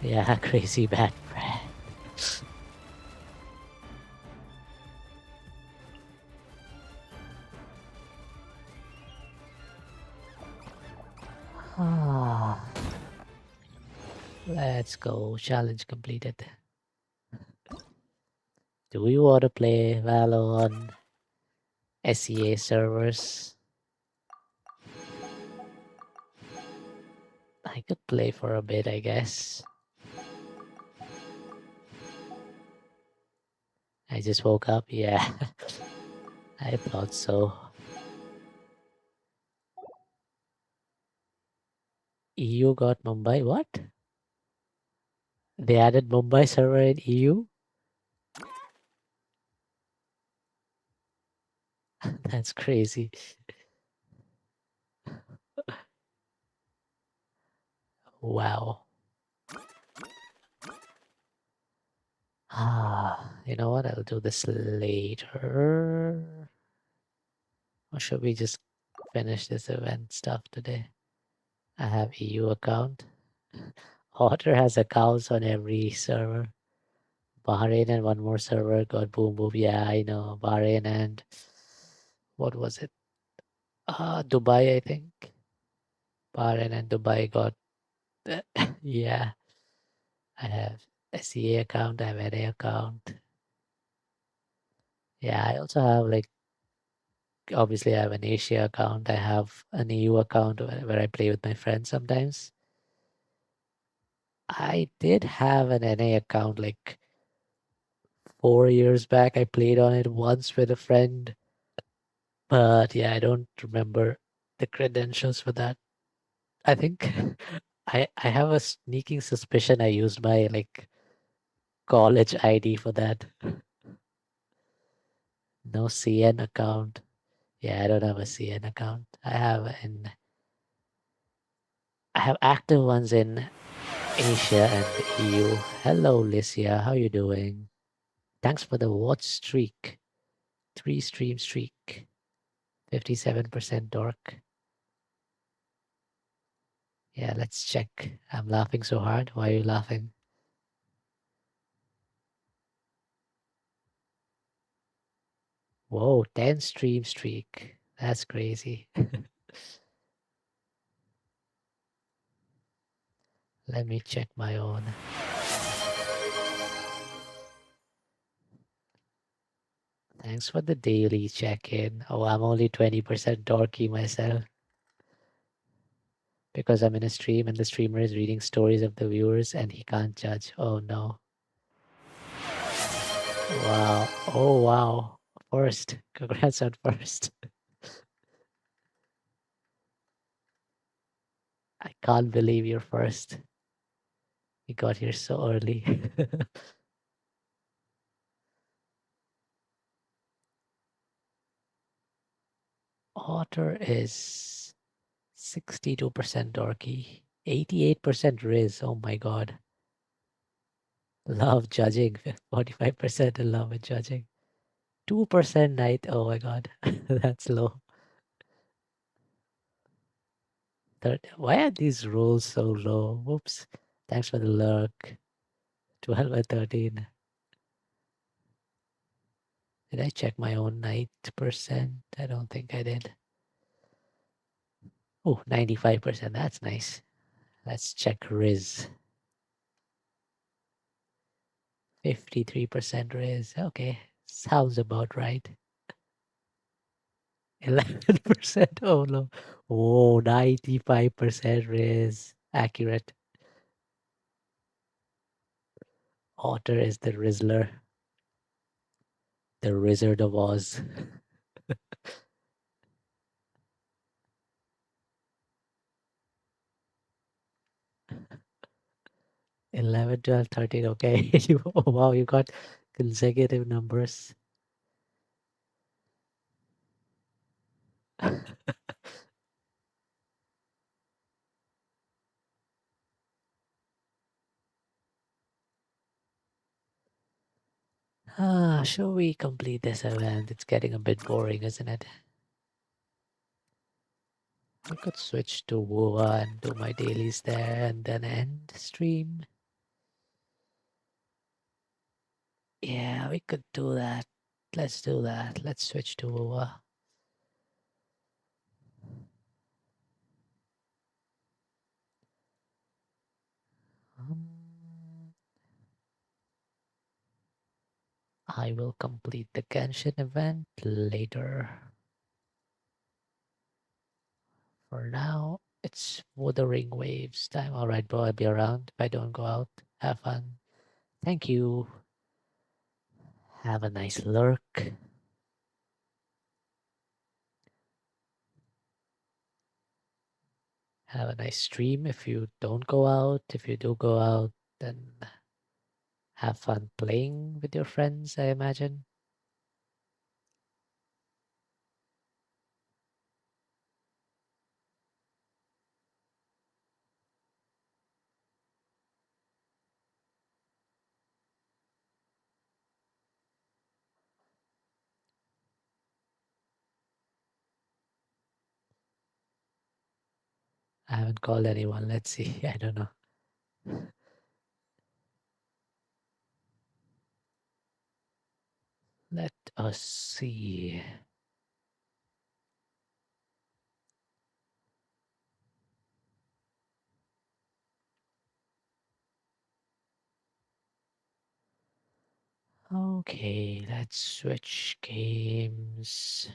Yeah, crazy bad breath. Let's go. Challenge completed. Do we want to play Valo on SEA servers? I could play for a bit, I guess. I just woke up. Yeah, I thought so. EU got Mumbai. What? They added Mumbai server in EU? That's crazy. Wow. You know what? I'll do this later. Or should we just finish this event stuff today? I have EU account. Otter has accounts on every server. Bahrain and one more server got boom boom. Yeah, I know. Bahrain and what was it? Dubai, I think. Bahrain and Dubai got. Yeah, I have a CA account, I have an A account. Yeah, I also have like obviously I have an Asia account. I have an EU account where I play with my friends sometimes. I did have an NA account like 4 years back. I played on it once with a friend, but yeah, I don't remember the credentials for that. I think I have a sneaking suspicion I used my like college ID for that. No CN account. Yeah, I don't have a CN account. I have active ones in Asia and the EU. Hello, Licia. How you doing? Thanks for the watch streak. 3 stream streak. 57% dork. Yeah, let's check. I'm laughing so hard. Why are you laughing? Whoa, 10 stream streak. That's crazy. Let me check my own. Thanks for the daily check-in. Oh, I'm only 20% dorky myself because I'm in a stream and the streamer is reading stories of the viewers and he can't judge. Oh no. Wow. Oh wow. First. Congrats on first. I can't believe you're first. You got here so early. Otter is 62% dorky. 88% rizz. Oh my god. Love judging. 45% in love with judging. 2% night. Oh my god. That's low. Why are these rolls so low? Whoops. Thanks for the lurk. 12 and 13. Did I check my own night percent? I don't think I did. Oh, 95%. That's nice. Let's check rizz. 53% rizz. Okay. Sounds about right. 11%. Oh no. Oh, 95% rizz. Accurate. Otter is the Rizzler. The Wizard of Oz. 11, 12, 13. Okay. Oh, wow, you got consecutive numbers. Shall we complete this event? It's getting a bit boring, isn't it? I could switch to Wua and do my dailies there and then end stream. Yeah, we could do that. Let's do that. Let's switch to Wua. I will complete the Genshin event later. For now, it's Wuthering Waves time. Alright, bro, I'll be around if I don't go out. Have fun. Thank you. Have a nice lurk. Have a nice stream if you don't go out. If you do go out, then have fun playing with your friends, I imagine. I haven't called anyone. Let's see. I don't know. Let us see. Okay, let's switch games.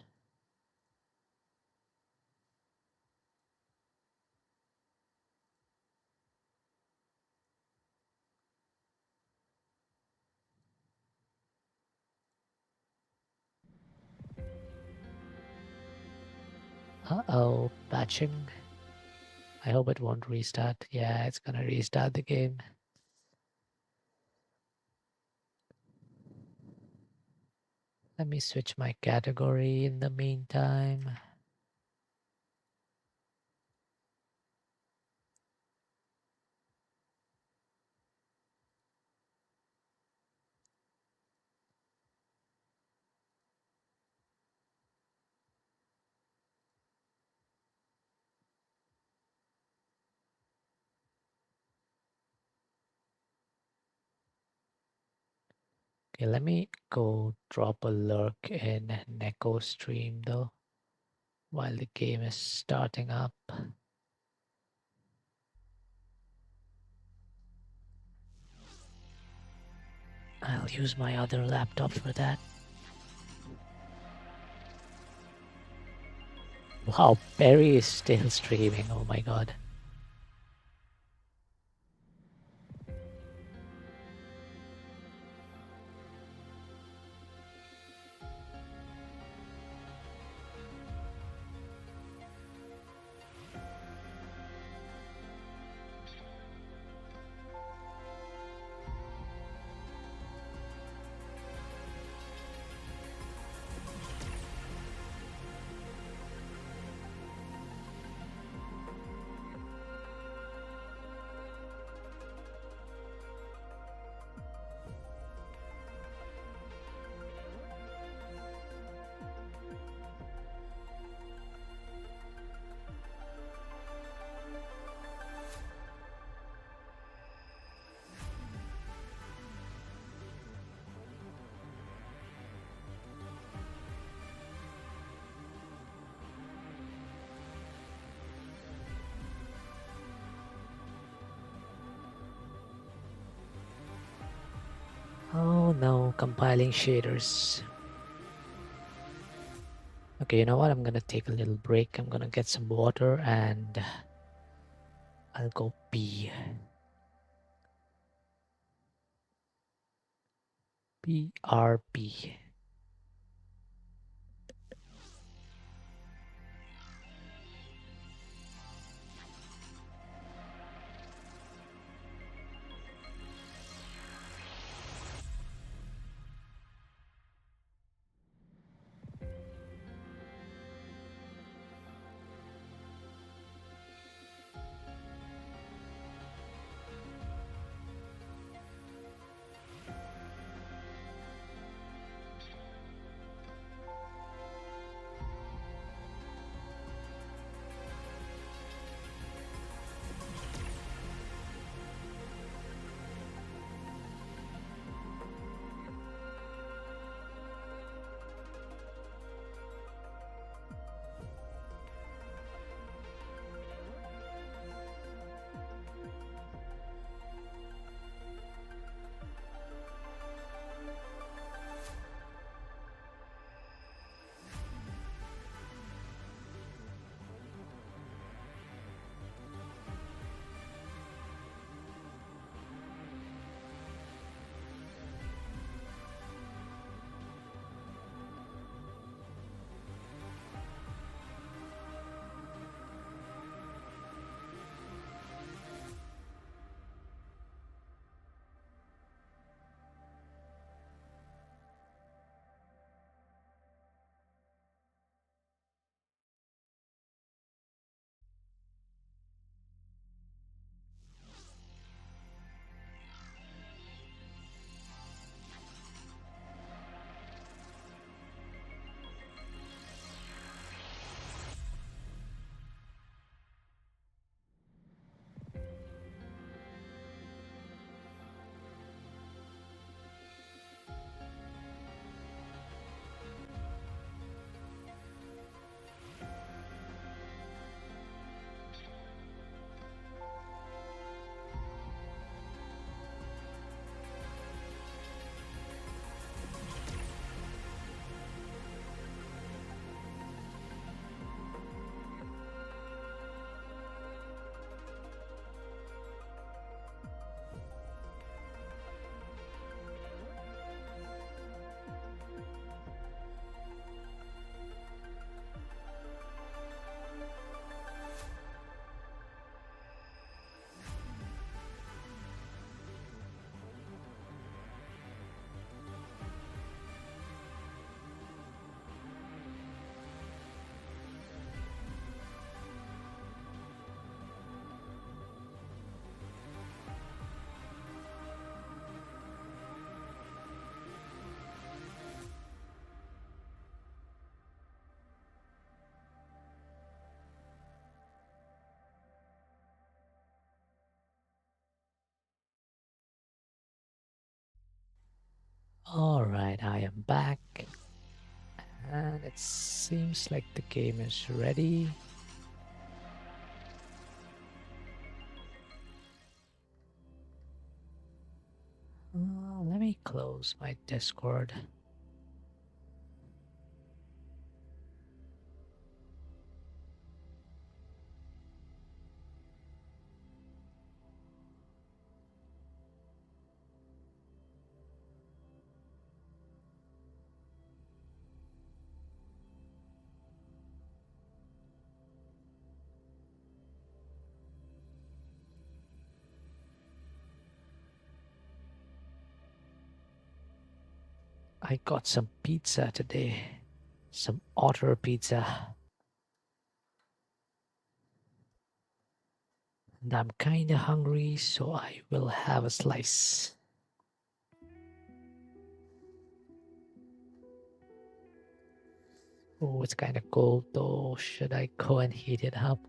Uh-oh, patching. I hope it won't restart. Yeah, it's gonna restart the game. Let me switch my category in the meantime. Okay, let me go drop a lurk in Neko stream though, while the game is starting up. I'll use my other laptop for that. Wow, Perry is still streaming. Oh my god. Oh no, compiling shaders. Okay, you know what? I'm gonna take a little break. I'm gonna get some water and I'll go pee. BRB. Alright, I am back. And it seems like the game is ready. Let me close my Discord. I got some pizza today. Some otter pizza. And I'm kinda hungry, so I will have a slice. Oh, it's kinda cold though. Should I go and heat it up?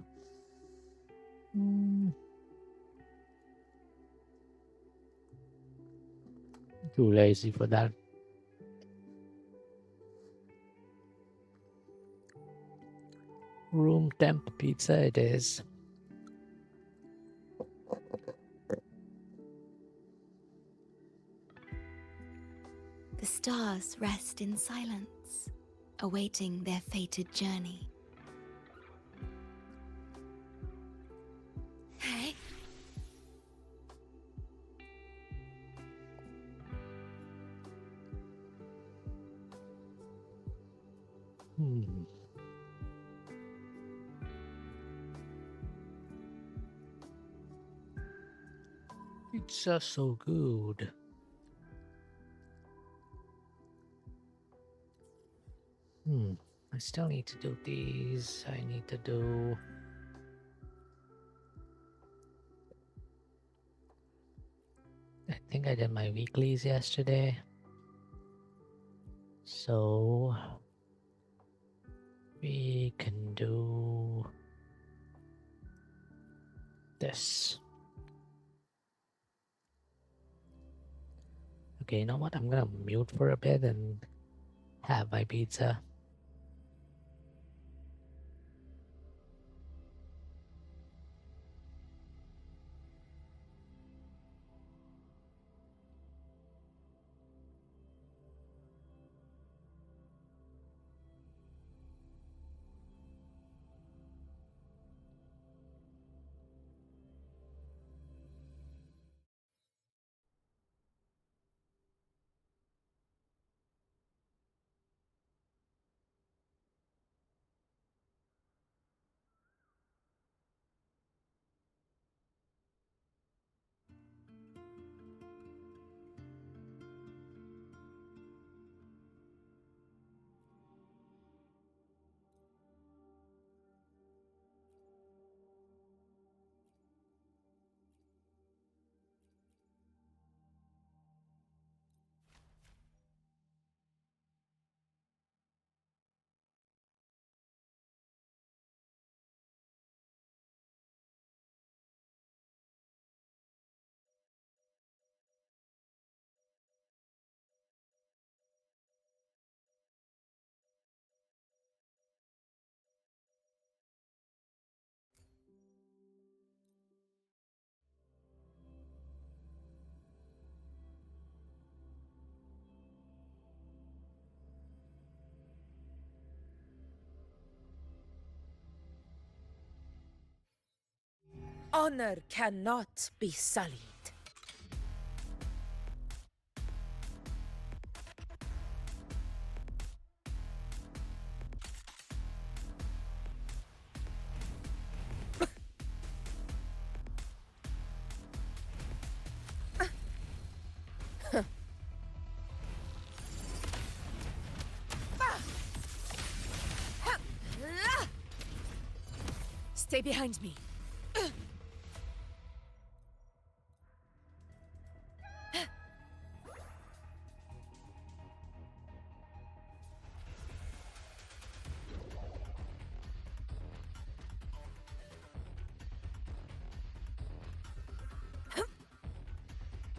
Too lazy for that. Room temp pizza it is. The stars rest in silence, awaiting their fated journey. Hey. Pizza so good. I still need to do these. I need to do... I think I did my weeklies yesterday. So... we can do... this. Okay, you know what? I'm gonna mute for a bit and have my pizza. Honor cannot be sullied. Stay behind me.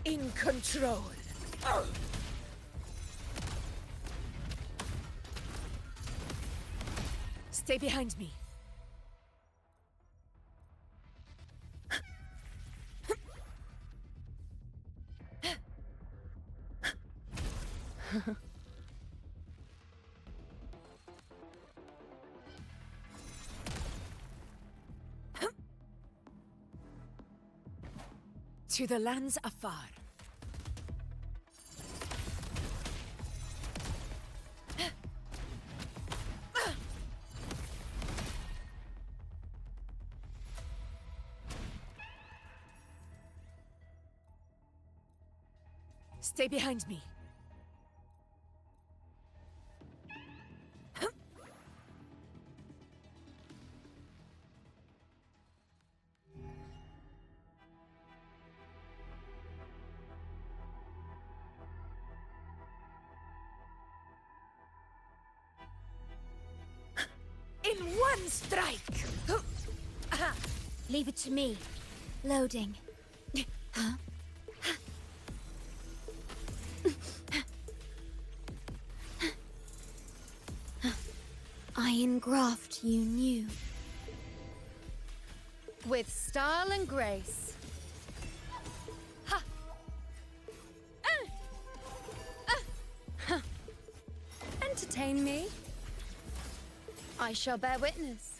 In control. Stay behind me. To the lands afar. Stay behind me. In one strike! Leave it to me. Loading. Huh? Iron graft you knew. With style and grace. Ha! Entertain me. I shall bear witness.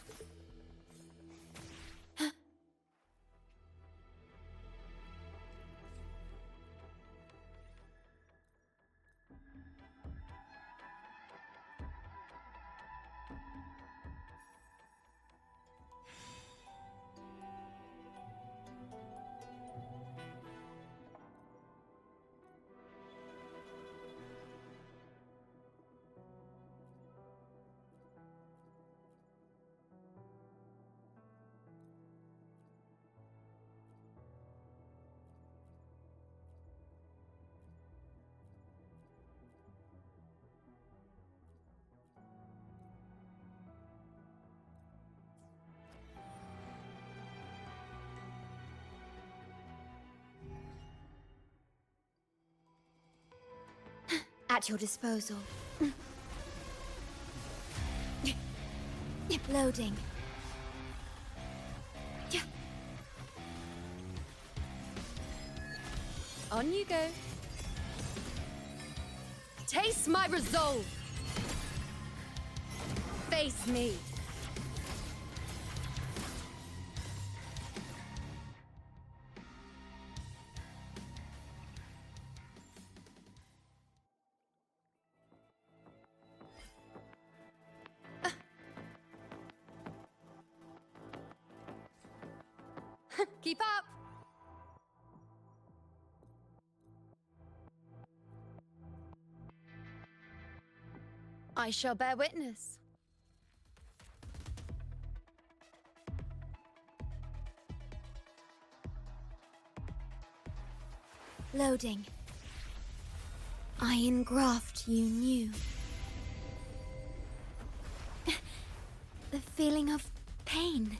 At your disposal. Loading. On you go. Taste my resolve. Face me. Keep up. I shall bear witness. Loading. Iron graft you knew. The feeling of pain.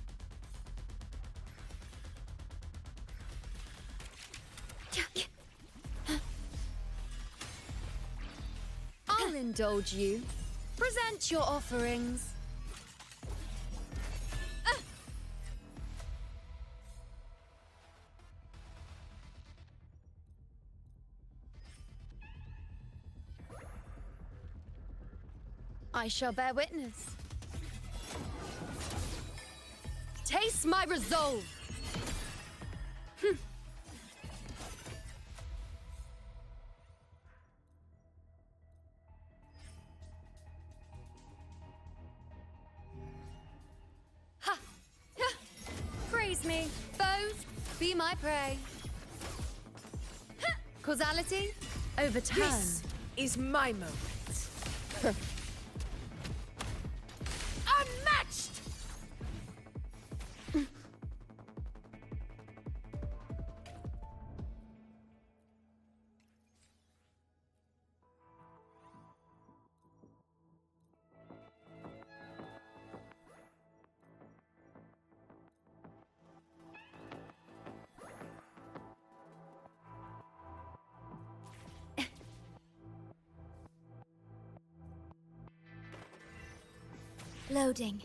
I'll indulge you. Present your offerings. I shall bear witness. Taste my resolve. Ha! Praise me, foes, be my prey. Causality, overturn. This is my moment. Unmatched! Loading.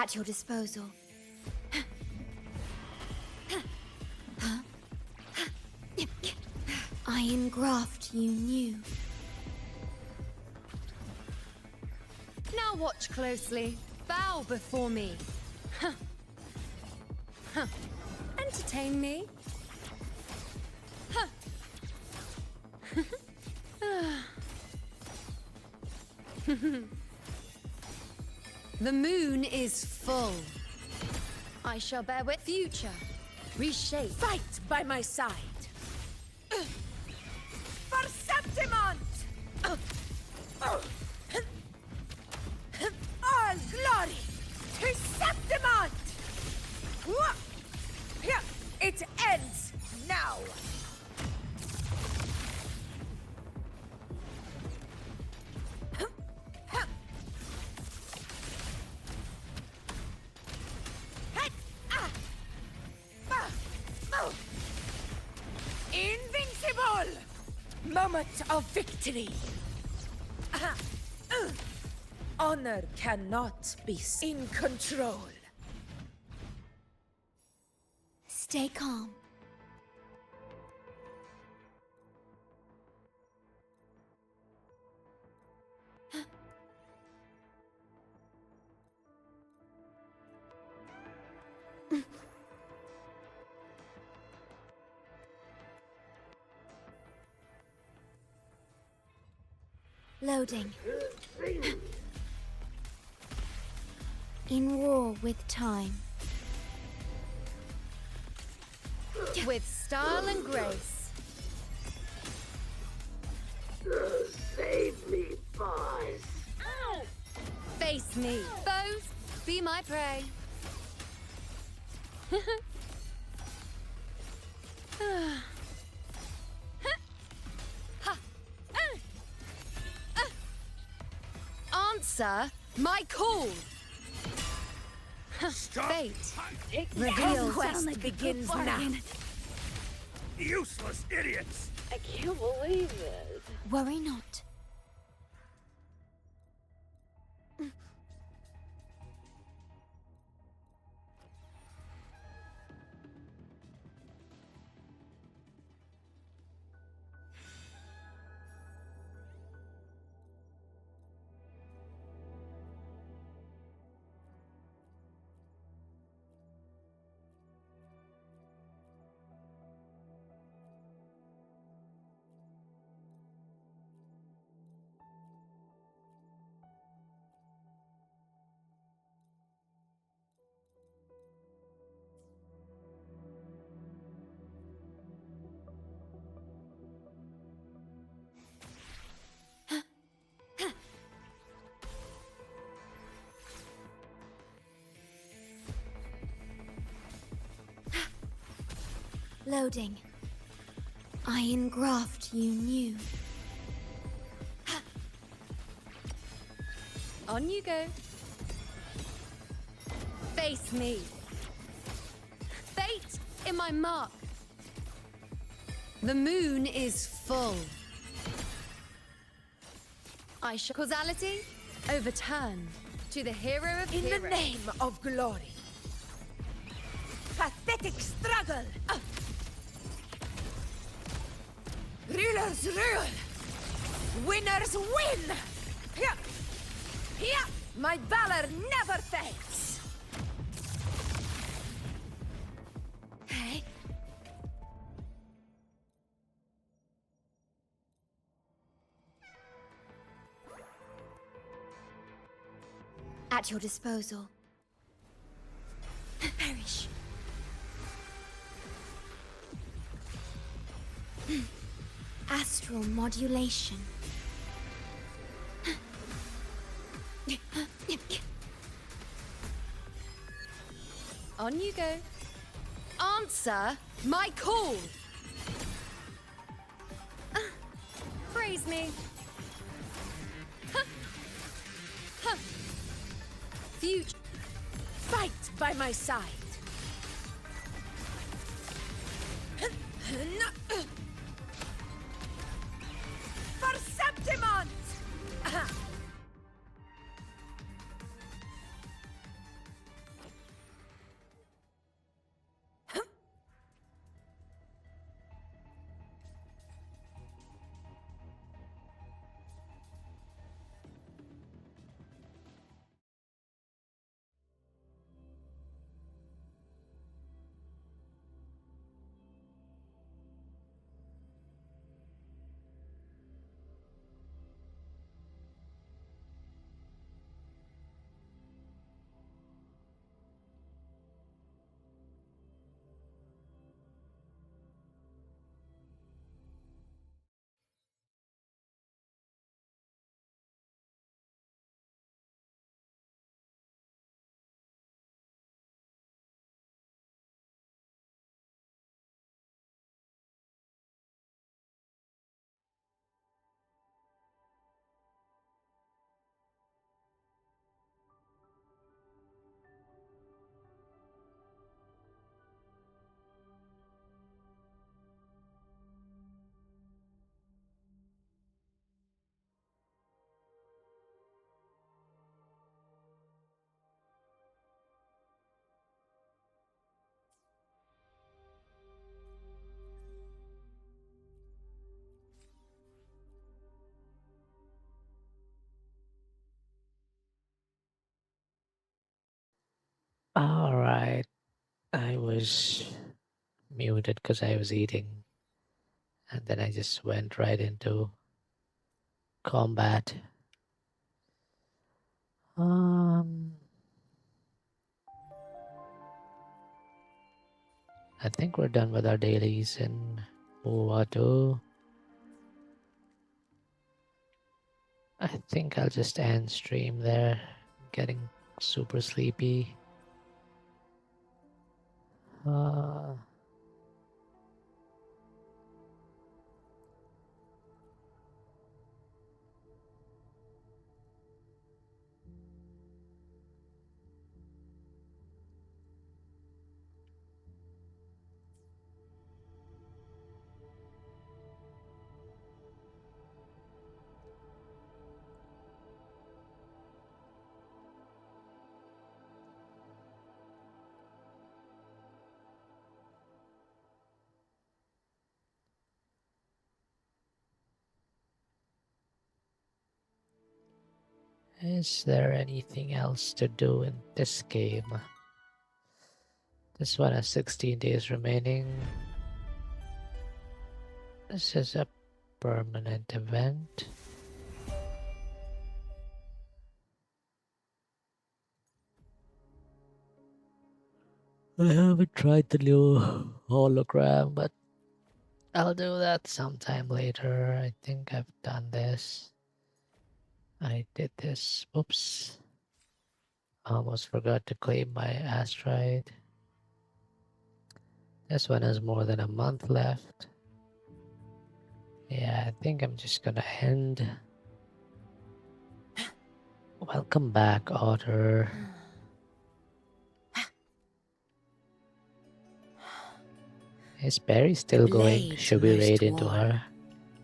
At your disposal. I engraft you new. Now watch closely. Bow before me. Huh. Huh. Entertain me. Huh. The moon is full. I shall bear with future. Reshape. Fight by my side. For Septimont! All glory to Septimont! It ends now! Invincible! Moment of victory! Honor cannot be in control. Stay calm. Loading. In war with time. With style and grace. Save me, boss. Ow! Face me. Foes, be my prey. Answer my call. Fate. Reveal quest begins now. Useless idiots! I can't believe this. Worry not. Loading. I engraft you new. On you go. Face me. Fate in my mark. The moon is full. I shall causality overturn to the hero of heroes. In the name of glory. Pathetic struggle. Rulers rule. Winners win. Here. Here. My valor never fades. Hey. At your disposal. Perish. Astral modulation. On you go. Answer my call. Praise me. Future. Fight by my side. For Septimont! All right. I was muted because I was eating, and then I just went right into combat. Um, I think we're done with our dailies in Uwatu. I think I'll just end stream there. Getting super sleepy. Uh, is there anything else to do in this game? This one has 16 days remaining. This is a permanent event. I haven't tried the new hologram, but I'll do that sometime later. I think I've done this. I did this. Oops. Almost forgot to claim my asteroid. This one has more than a month left. Yeah, I think I'm just gonna end. Welcome back, Otter. Is Barry The still going? blade Should we raid most into worn her?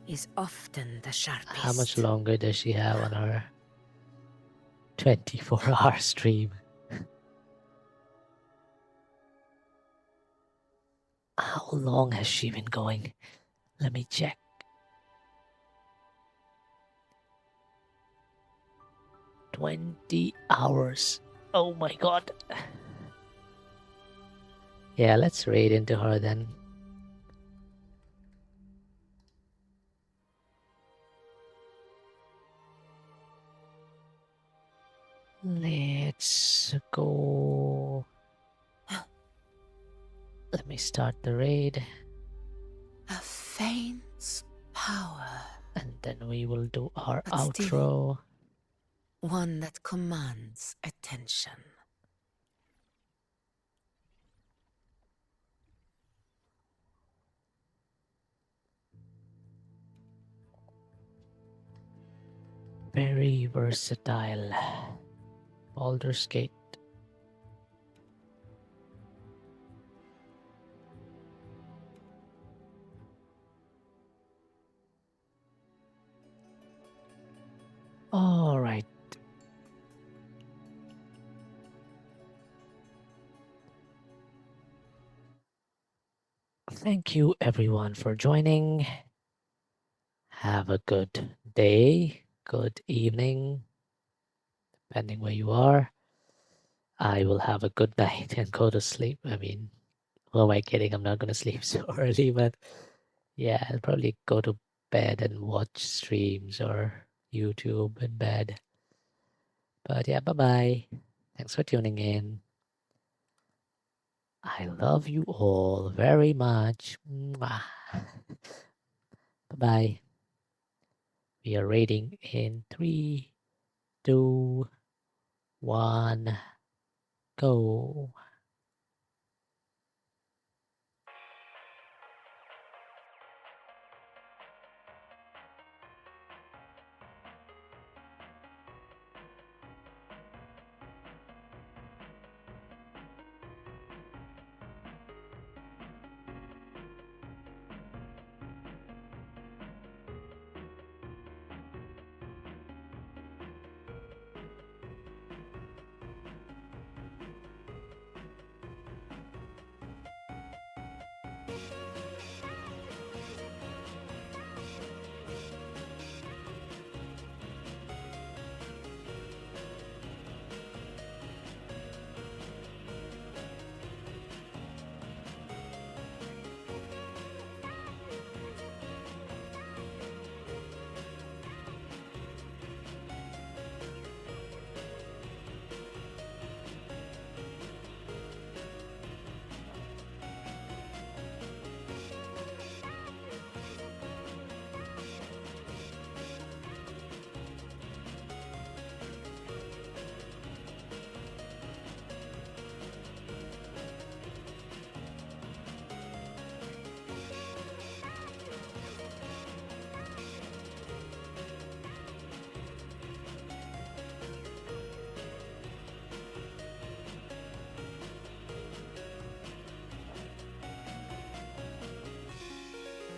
is often the How much sharpest. longer does she have on her 24-hour stream? How long has she been going? Let me check. 20 hours. Oh my god. Yeah, let's raid into her then. Let's go. Let me start the raid. A faint's power, And then we will do our but still outro. one that commands attention. Very versatile. Baldur's Gate. All right. Thank you everyone for joining. Have a good day, good evening, depending where you are. I will have a good night and go to sleep. I mean, who am I kidding? I'm not going to sleep so early, but yeah, I'll probably go to bed and watch streams or YouTube in bed. But yeah, bye bye. Thanks for tuning in. I love you all very much. Bye bye. We are rating in 3, 2, 1, go.